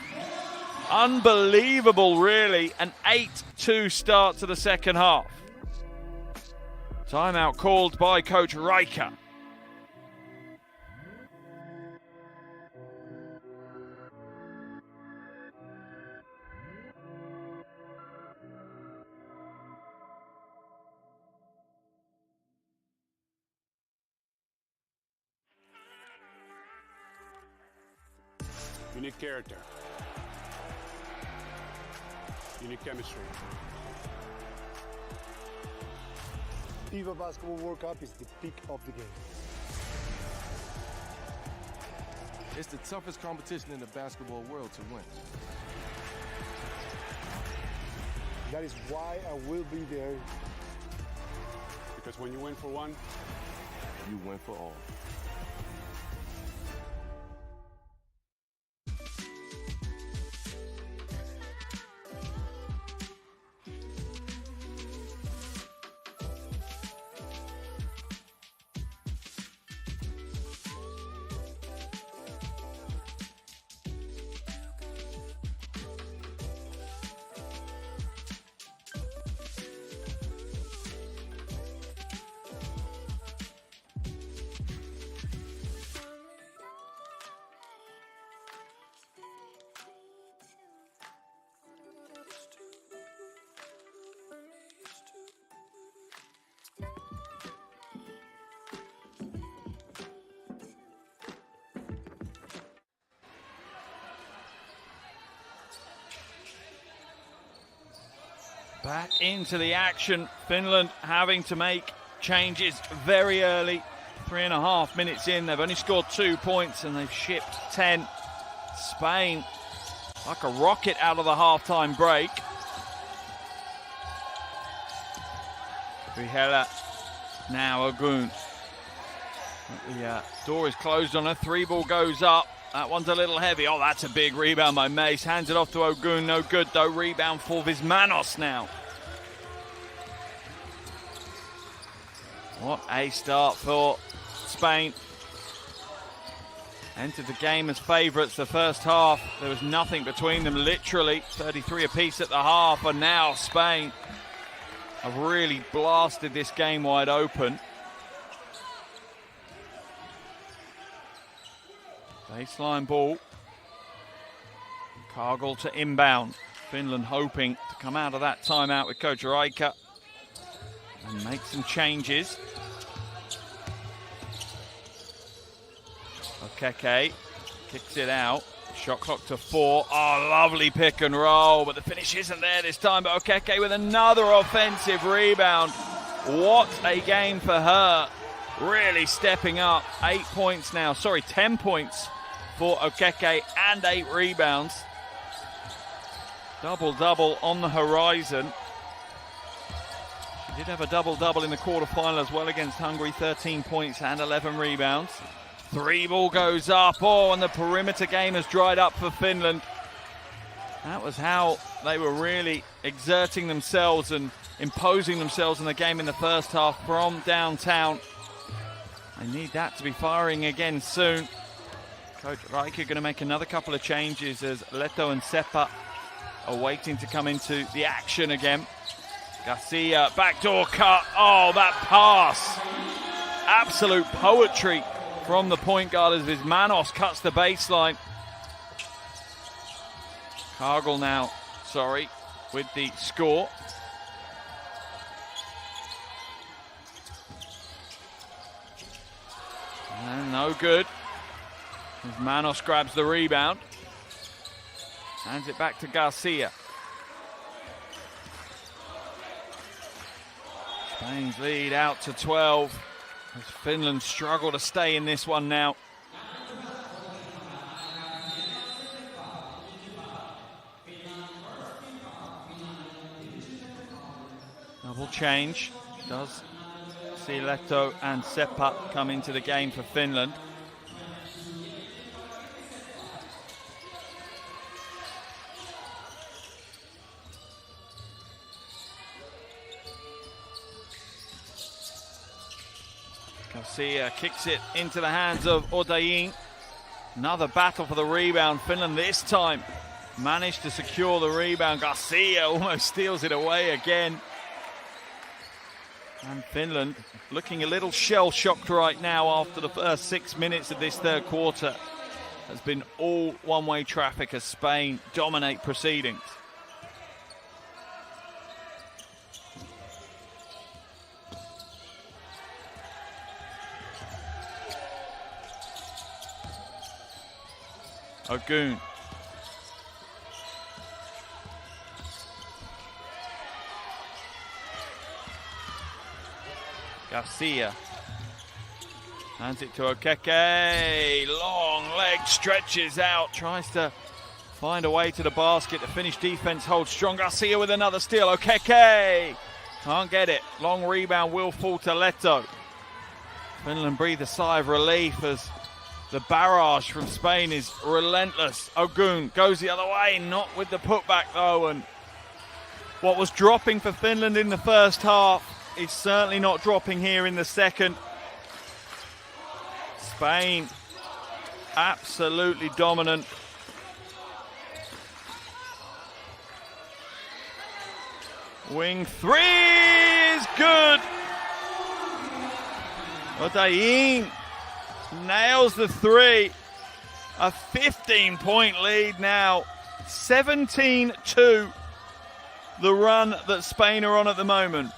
Unbelievable, really. An 8-2 start to the second half. Timeout called by Coach Riker. You need character. You need chemistry. FIBA Basketball World Cup is the peak of the game. It's the toughest competition in the basketball world to win. That is why I will be there. Because when you win for one, You win for all. Back into the action. Finland having to make changes very early. 3.5 minutes in, they've only scored 2 points and they've shipped 10. Spain like a rocket out of the halftime break. Vihela, now Ogun. The door is closed on her. 3 ball goes up. That one's a little heavy. Oh, that's a big rebound by Mace. Hands it off to Ogun. No good, though. Rebound for Vismanos now. What a start for Spain. entered the game as favourites the first half. There was nothing between them, literally 33 apiece at the half, and now Spain have really blasted this game wide open. Baseline ball. Cargill to inbound. Finland hoping to come out of that timeout with Coach Raika and make some changes. Okeke kicks it out. Shot clock to 4. Oh, lovely pick and roll, but the finish isn't there this time. But Okeke with another offensive rebound. What a game for her. Really stepping up. 8 points now. Sorry, 10 points for Okeke and 8 rebounds. Double-double on the horizon. She did have a double-double in the quarterfinal as well against Hungary. 13 points and 11 rebounds. 3 ball goes up. Oh, and the perimeter game has dried up for Finland. That was how they were really exerting themselves and imposing themselves in the game in the first half from downtown. I need that to be firing again soon. Coach Raika going to make another couple of changes as Leto and Seppa are waiting to come into the action again. Garcia, backdoor cut. Oh, that pass. Absolute poetry from the point guard as Vismanos cuts the baseline. Cargill now, with the score. And no good. Vismanos grabs the rebound. Hands it back to Garcia. Spain's lead out to 12 as Finland struggle to stay in this one now. Double change. Does see Leto and Seppa come into the game for Finland. Garcia kicks it into the hands of Odayin. Another battle for the rebound. Finland this time managed to secure the rebound. Garcia almost steals it away again. And Finland looking a little shell-shocked right now after the first 6 minutes of this third quarter. Has been all one-way traffic as Spain dominate proceedings. Ogun. Garcia. Hands it to Okeke. Long leg stretches out. Tries to find a way to the basket. The Finnish defense holds strong. Garcia with another steal. Okeke. Can't get it. Long rebound will fall to Leto. Finland breathe a sigh of relief as the barrage from Spain is relentless. Ogun goes the other way, not with the putback though. And what was dropping for Finland in the first half is certainly not dropping here in the second. Spain absolutely dominant. Wing three is good. Odayin nails the three. A 15-point lead now. 17-2. The run that Spain are on at the moment.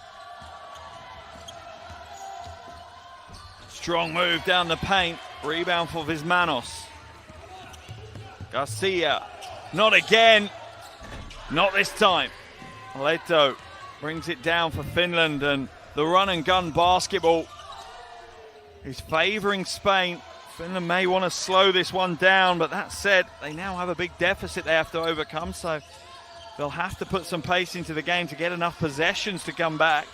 Strong move down the paint. Rebound for Vismanos. Garcia. Not again. Not this time. Leto brings it down for Finland, and the run and gun basketball is favouring Spain. Finland may want to slow this one down, but that said, they now have a big deficit they have to overcome, so they'll have to put some pace into the game to get enough possessions to come back.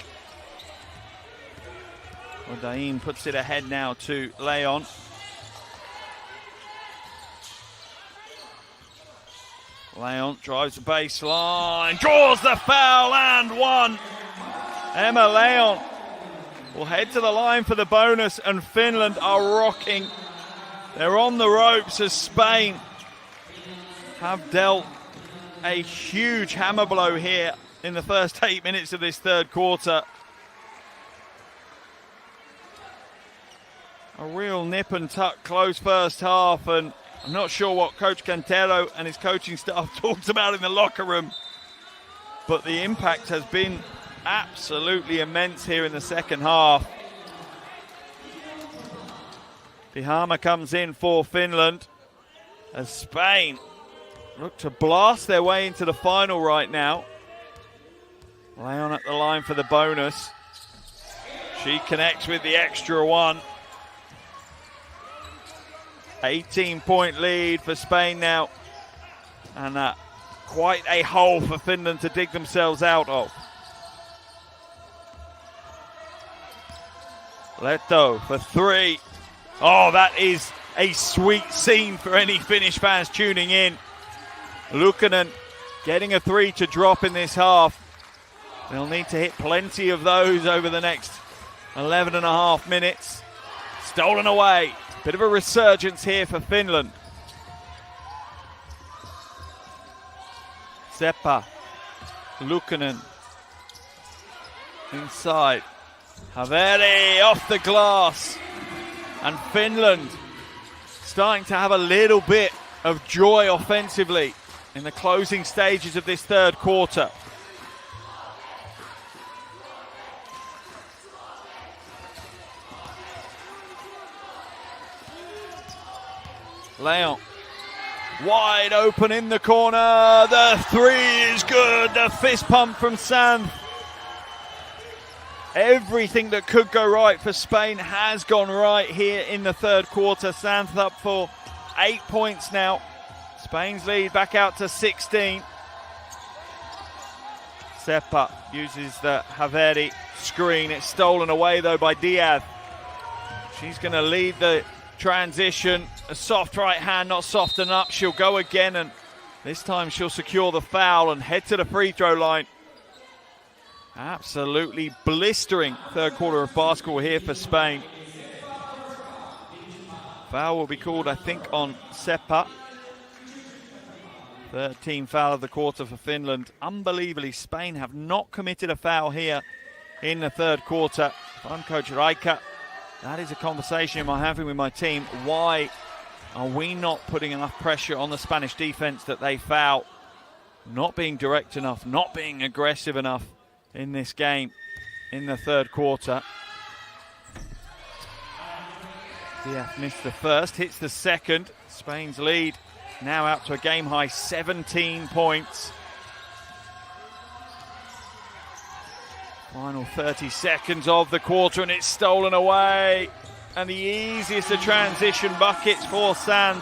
Odayin puts it ahead now to Leon. Leon drives the baseline, draws the foul and one. Emma Leon will head to the line for the bonus, and Finland are rocking They're on the ropes as Spain have dealt a huge hammer blow here in the first 8 minutes of this third quarter. A real nip and tuck close first half, and I'm not sure what Coach Cantero and his coaching staff talked about in the locker room, but the impact has been absolutely immense here in the second half. Pihama comes in for Finland as Spain look to blast their way into the final right now. Leon at the line for the bonus. She connects with the extra one. 18-point lead for Spain now. And quite a hole for Finland to dig themselves out of. Leto for three. Oh, that is a sweet scene for any Finnish fans tuning in. Luukkonen getting a three to drop in this half. They'll need to hit plenty of those over the next 11 and a half minutes. Stolen away. Bit of a resurgence here for Finland. Seppa. Luukkonen. Inside. Haveri off the glass. And Finland starting to have a little bit of joy offensively in the closing stages of this third quarter. Leon wide open in the corner. The three is good. The fist pump from Sand. Everything that could go right for Spain has gone right here in the third quarter. Sands up for 8 points now. Spain's lead back out to 16. Seppa uses the Haveri screen. It's stolen away though by Diaz. She's going to lead the transition. A soft right hand, not soft enough. She'll go again, and this time she'll secure the foul and head to the free throw line. Absolutely blistering third quarter of basketball here for Spain. Foul will be called, I think, on Seppa. 13th foul of the quarter for Finland. Unbelievably, Spain have not committed a foul here in the third quarter. If I'm Coach Rijka, that is a conversation I'm having with my team. Why are we not putting enough pressure on the Spanish defense that they foul? Not being direct enough, not being aggressive enough in this game in the third quarter. Diaz missed the first, hits the second. Spain's lead now out to a game high 17 points. Final 30 seconds of the quarter and it's stolen away. And the easiest of transition buckets for Sand.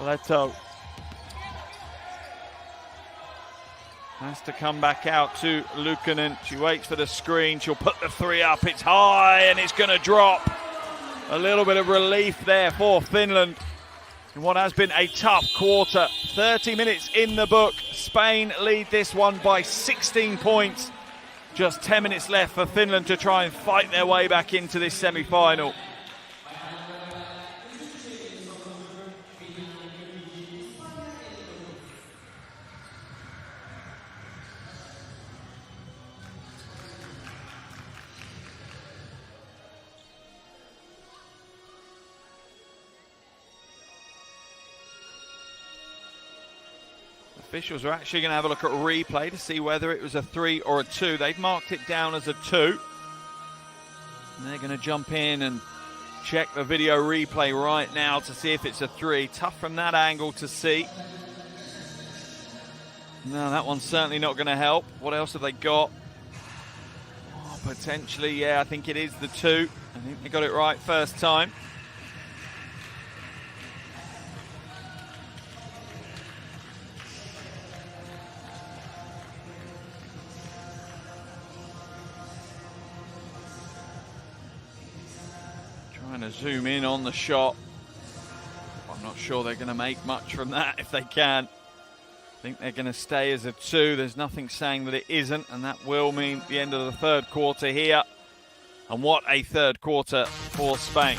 Leto has to come back out to Luukkonen. She waits for the screen. She'll put the three up. It's high and it's going to drop. A little bit of relief there for Finland in what has been a tough quarter. 30 minutes in the book. Spain lead this one by 16 points. Just 10 minutes left for Finland to try and fight their way back into this semi-final. Officials are actually going to have a look at a replay to see whether it was a 3 or a 2. They've marked it down as a 2. And they're going to jump in and check the video replay right now to see if it's a 3. Tough from that angle to see. No, that one's certainly not going to help. What else have they got? Oh, potentially, yeah, I think it is the 2. I think they got it right first time. Trying to zoom in on the shot. I'm not sure they're going to make much from that if they can. I think they're going to stay as a 2. There's nothing saying that it isn't, and that will mean the end of the third quarter here. And what a third quarter for Spain.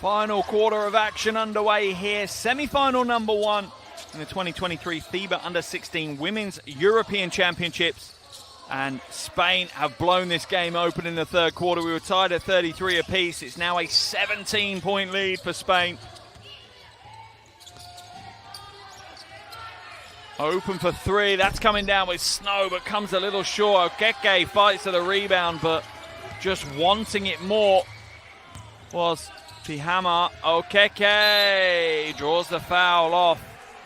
Final quarter of action underway here. Semi-final number 1 in the 2023 FIBA U16 Women's European Championships. And Spain have blown this game open in the third quarter. We were tied at 33 apiece. It's now a 17-point lead for Spain. Open for 3. That's coming down with Snow, but comes a little short. Okeke fights for the rebound, but just wanting it more was Pihama. Okeke draws the foul off.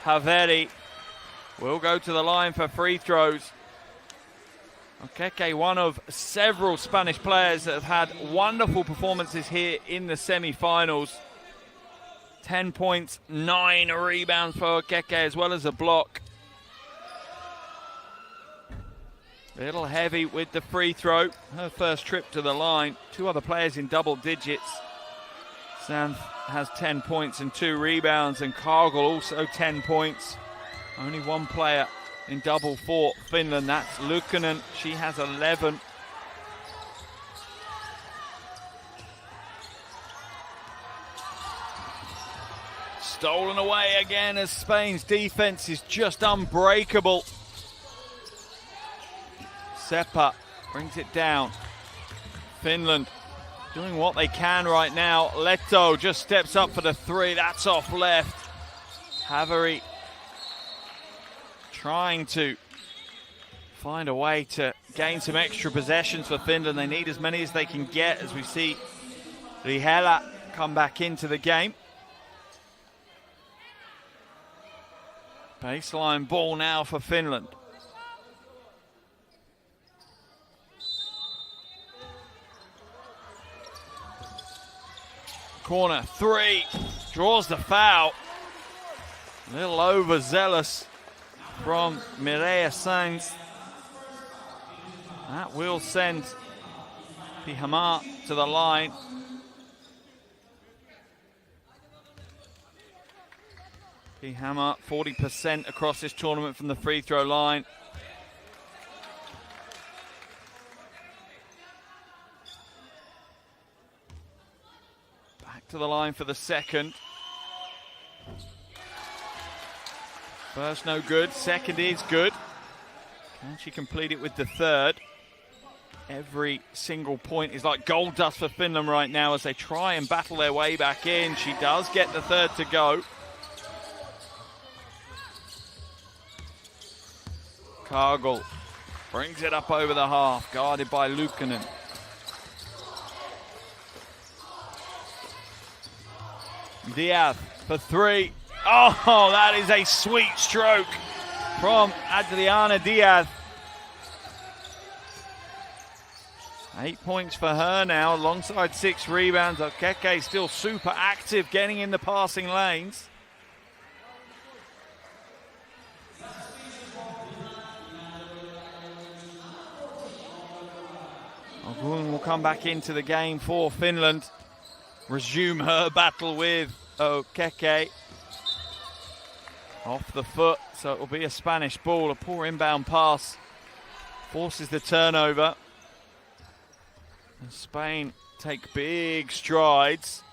Haveri will go to the line for free throws. Okeke, one of several Spanish players that have had wonderful performances here in the semi-finals. 10 points, 9 rebounds for Okeke, as well as a block. Little heavy with the free throw. Her first trip to the line. 2 other players in double digits. Santh has 10 points and 2 rebounds, and Cargill also 10 points. Only 1 player in double for Finland. That's Luukkonen. She has 11. Stolen away again as Spain's defense is just unbreakable. Seppa brings it down. Finland doing what they can right now. Leto just steps up for the 3. That's off left. Haveri trying to find a way to gain some extra possessions for Finland. They need as many as they can get as we see Rihela come back into the game. Baseline ball now for Finland. Corner 3, draws the foul. A little overzealous from Mireia Sainz. That will send Pihama to the line. Pihama 40% across this tournament from the free throw line. To the line for the second. First no good, second is good. Can she complete it with the third? Every single point is like gold dust for Finland right now as they try and battle their way back in. She does get the third to go. Cargill brings it up over the half, guarded by Luukkonen. Diaz for 3. Oh, that is a sweet stroke from Adriana Diaz. 8 points for her now, alongside 6 rebounds. Okeke still super active, getting in the passing lanes. Ogun will come back into the game for Finland. Resume her battle with Okeke. Off the foot, so it will be a Spanish ball. A poor inbound pass forces the turnover. And Spain take big strides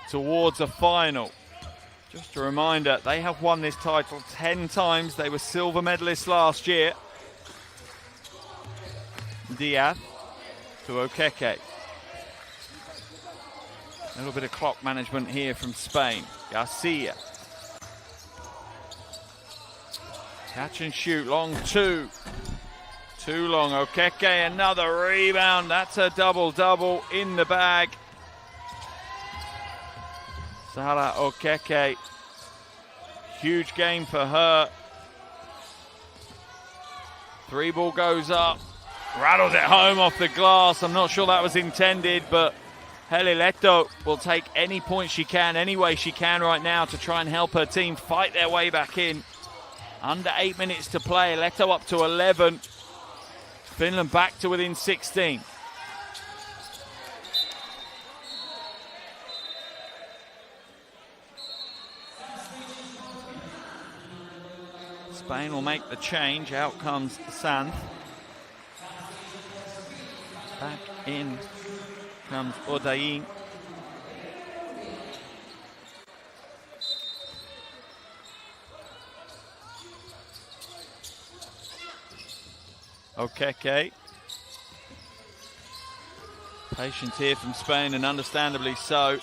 towards a final. Just a reminder, they have won this title 10 times. They were silver medalists last year. Diaz to Okeke. A little bit of clock management here from Spain. Garcia. Catch and shoot, long two. Too long, Okeke, another rebound. That's a double-double in the bag. Sara Okeke, huge game for her. Three ball goes up, rattles it home off the glass. I'm not sure that was intended, but Heli Leto will take any point she can, any way she can right now to try and help her team fight their way back in. Under 8 minutes to play, Leto up to 11. Finland back to within 16. Spain will make the change. Out comes Sanz. Back in comes Odain. Okeke. Patience here from Spain, and understandably so.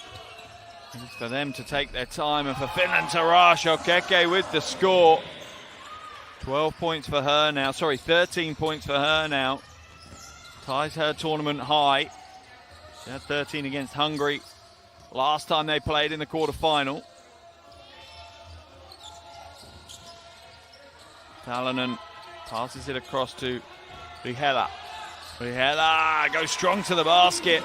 It's for them to take their time and for Finland to rush. Okeke with the score. 12 points for her now. Sorry, 13 points for her now. Ties her tournament high. She had 13 against Hungary last time they played in the quarterfinal. Talonen passes it across to Rihela. Rihela goes strong to the basket.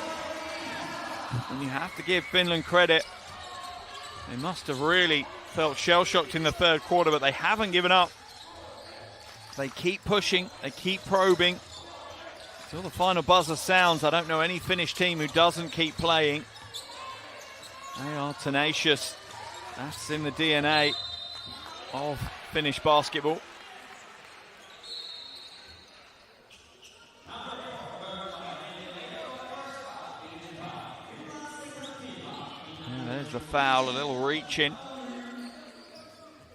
And you have to give Finland credit. They must have really felt shell-shocked in the third quarter, but they haven't given up. They keep pushing, they keep probing. Till the final buzzer sounds, I don't know any Finnish team who doesn't keep playing. They are tenacious. That's in the DNA of Finnish basketball. And there's the foul, a little reach in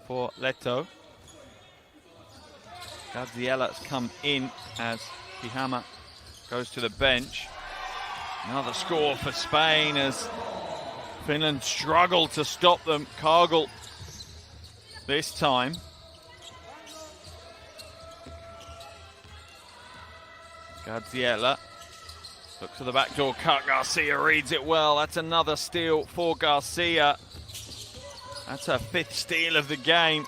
for Leto. Gaziela's come in as Pihama goes to the bench. Another score for Spain as Finland struggled to stop them. Cargill this time. Gaziela looks to the back door cut. Garcia reads it well. That's another steal for Garcia. That's her 5th steal of the game.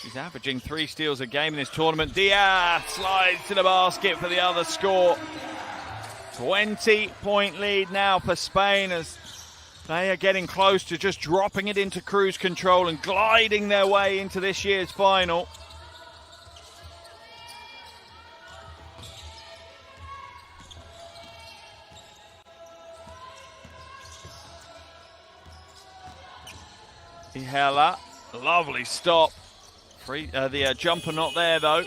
She's averaging 3 steals a game in this tournament. Diaz slides to the basket for the other score. 20-point lead now for Spain as they are getting close to just dropping it into cruise control and gliding their way into this year's final. Ihela, lovely stop. The jumper not there though.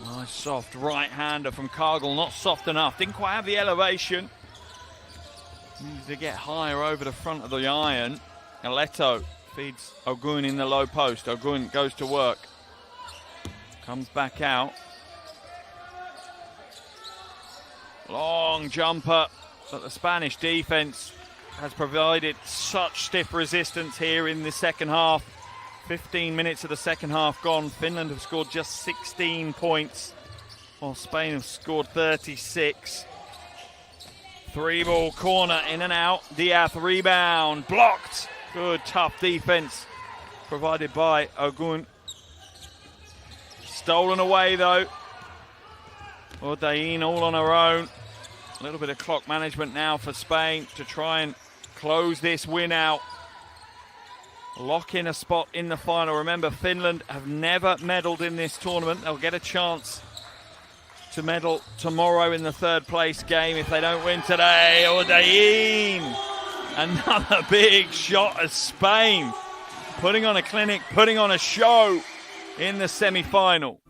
Nice soft right-hander from Cargill, not soft enough. Didn't quite have the elevation. Needs to get higher over the front of the iron. Leto feeds Ogun in the low post. Ogun goes to work. Comes back out. Long jumper. But the Spanish defense has provided such stiff resistance here in the second half. 15 minutes of the second half gone. Finland have scored just 16 points, while Spain have scored 36. 3-ball corner, in and out. Diaz rebound, blocked. Good tough defense provided by Ogun. Stolen away though. Odain all on her own. A little bit of clock management now for Spain to try and close this win out. Lock in a spot in the final. Remember, Finland have never medalled in this tournament. They'll get a chance to medal tomorrow in the third place game if they don't win today. Odain, another big shot as Spain putting on a clinic, putting on a show in the semi-final.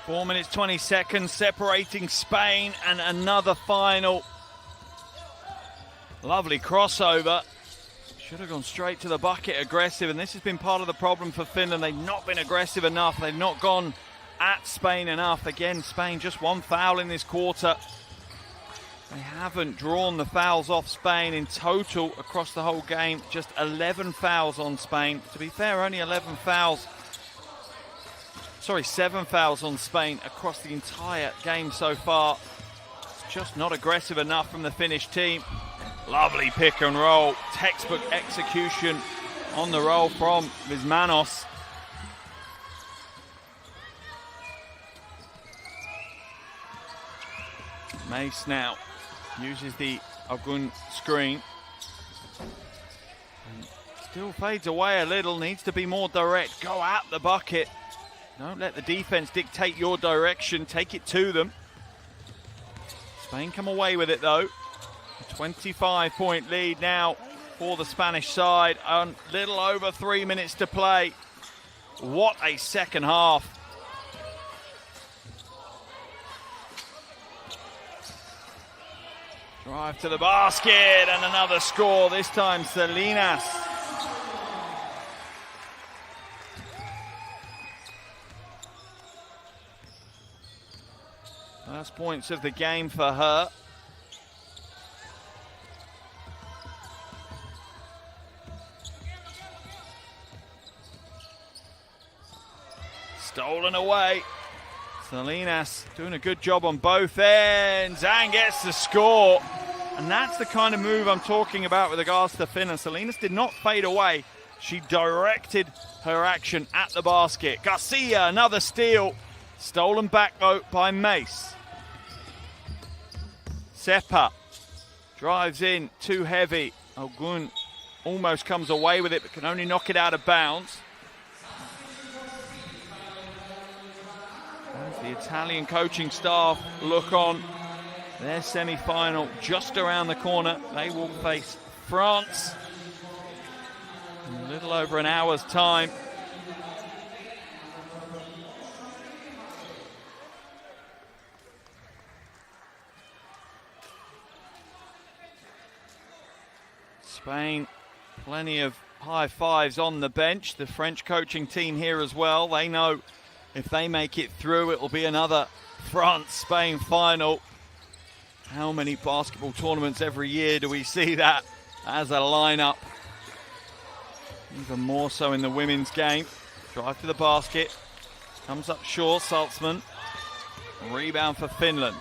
Four minutes, 20 seconds separating Spain and another final. Lovely crossover. Should have gone straight to the bucket, aggressive, and this has been part of the problem for Finland. They've not been aggressive enough. They've not gone at Spain enough. Again, Spain just one foul in this quarter. They haven't drawn the fouls off Spain in total across the whole game. Just 11 fouls on Spain. To be fair, only 11 fouls. Sorry, 7 fouls on Spain across the entire game so far. It's just not aggressive enough from the Finnish team. Lovely pick and roll, textbook execution on the roll from Vismanos. Mace now uses the Ogun screen. Still fades away a little, needs to be more direct, go at the bucket. Don't let the defense dictate your direction, take it to them. Spain come away with it though. A 25-point lead now for the Spanish side. A little over 3 minutes to play. What a second half. Drive to the basket and another score, this time Salinas. First points of the game for her. Stolen away. Salinas doing a good job on both ends and gets the score. And that's the kind of move I'm talking about with regards to Finland. Salinas did not fade away. She directed her action at the basket. Garcia, another steal. Stolen back though by Mace. Seppa drives in, too heavy. Ogun almost comes away with it, but can only knock it out of bounds. As the Italian coaching staff look on, their semi-final just around the corner. They will face France in a little over an hour's time. Spain, plenty of high fives on the bench. The French coaching team here as well. They know if they make it through, it will be another France-Spain final. How many basketball tournaments every year do we see that as a lineup? Even more so in the women's game. Drive to the basket. Comes up short, Saltzman. Rebound for Finland.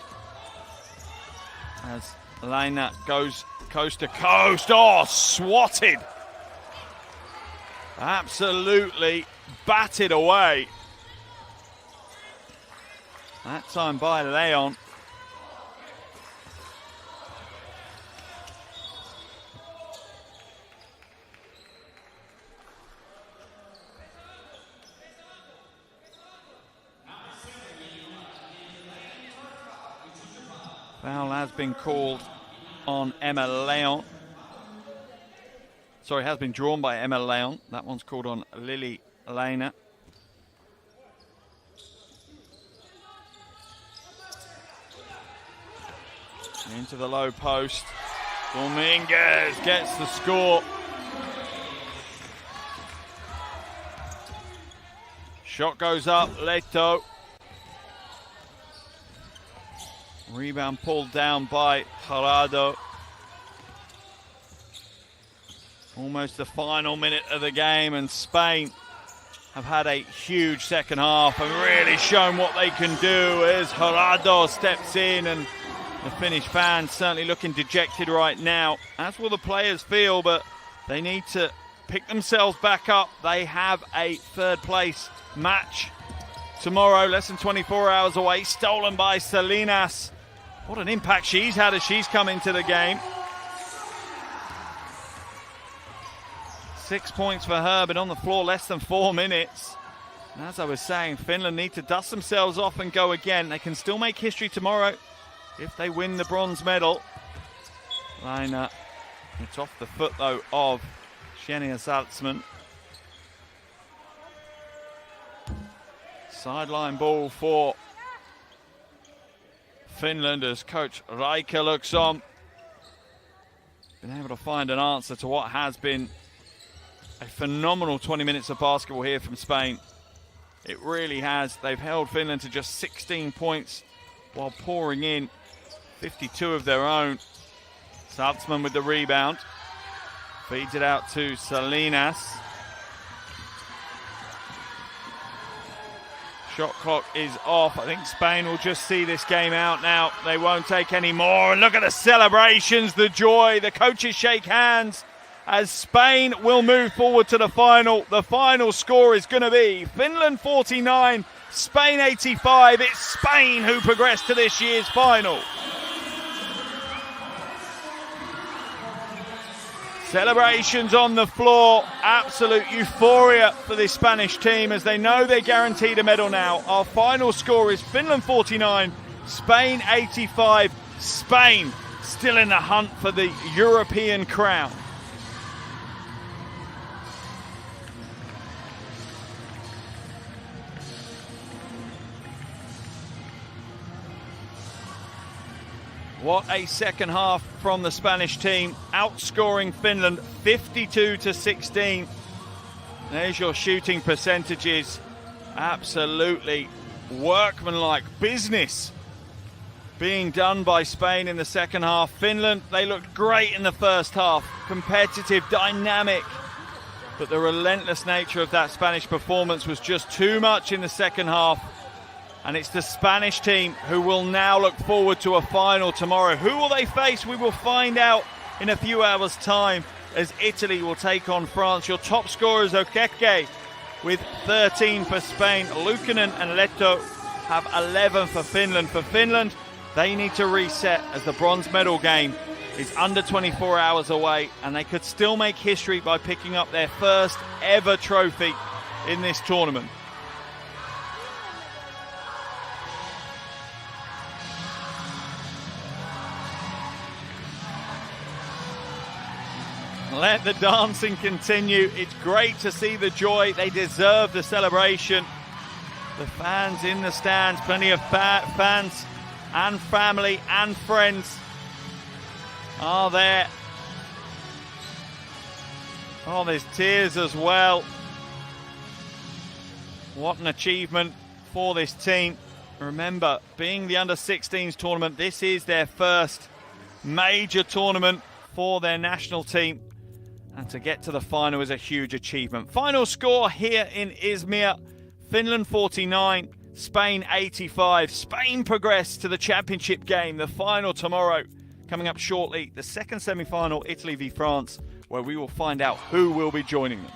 As Leina goes coast to coast. Oh, swatted. Absolutely batted away. That time by Leon. Foul has been called on Emma Leon. Sorry, has been drawn by Emma Leon. That one's called on Lily Lena. Into the low post. Dominguez gets the score. Shot goes up, Leto. Rebound pulled down by Gerardo. Almost the final minute of the game, and Spain have had a huge second half and really shown what they can do as Gerardo steps in, and the Finnish fans certainly looking dejected right now, as will the players feel, but they need to pick themselves back up. They have a third place match tomorrow, less than 24 hours away, stolen by Salinas. What an impact she's had as she's come into the game. 6 points for her, but on the floor less than 4 minutes. And as I was saying, Finland need to dust themselves off and go again. They can still make history tomorrow if they win the bronze medal. Lina, it's off the foot though of Xenia Salzman. Sideline ball for Finland as coach Raike looks on. Been able to find an answer to what has been a phenomenal 20 minutes of basketball here from Spain. It really has. They've held Finland to just 16 points while pouring in 52 of their own. Salzman with the rebound. Feeds it out to Salinas. Shot clock is off. I think Spain will just see this game out now. They won't take any more. And look at the celebrations, the joy. The coaches shake hands as Spain will move forward to the final. The final score is going to be Finland 49, Spain 85. It's Spain who progressed to this year's final. Celebrations on the floor, absolute euphoria for this Spanish team as they know they're guaranteed a medal now. Our final score is Finland 49, Spain 85. Spain still in the hunt for the European crown. What a second half from the Spanish team, outscoring Finland 52-16. There's your shooting percentages. Absolutely workmanlike business being done by Spain in the second half. Finland, they looked great in the first half, competitive, dynamic, but the relentless nature of that Spanish performance was just too much in the second half. And it's the Spanish team who will now look forward to a final tomorrow. Who will they face? We will find out in a few hours' time as Italy will take on France. Your top scorers, Okeke, with 13 for Spain. Luukkonen and Leto have 11 for Finland. For Finland, they need to reset as the bronze medal game is under 24 hours away, and they could still make history by picking up their first ever trophy in this tournament. Let the dancing continue. It's great to see the joy. They deserve the celebration. The fans in the stands, plenty of fans and family and friends are there. Oh, there's tears as well. What an achievement for this team. Remember, being the under-16s tournament, this is their first major tournament for their national team. And to get to the final is a huge achievement. Final score here in Izmir, Finland 49, Spain 85. Spain progress to the championship game, the final tomorrow. Coming up shortly, the second semi-final, Italy v France, where we will find out who will be joining them.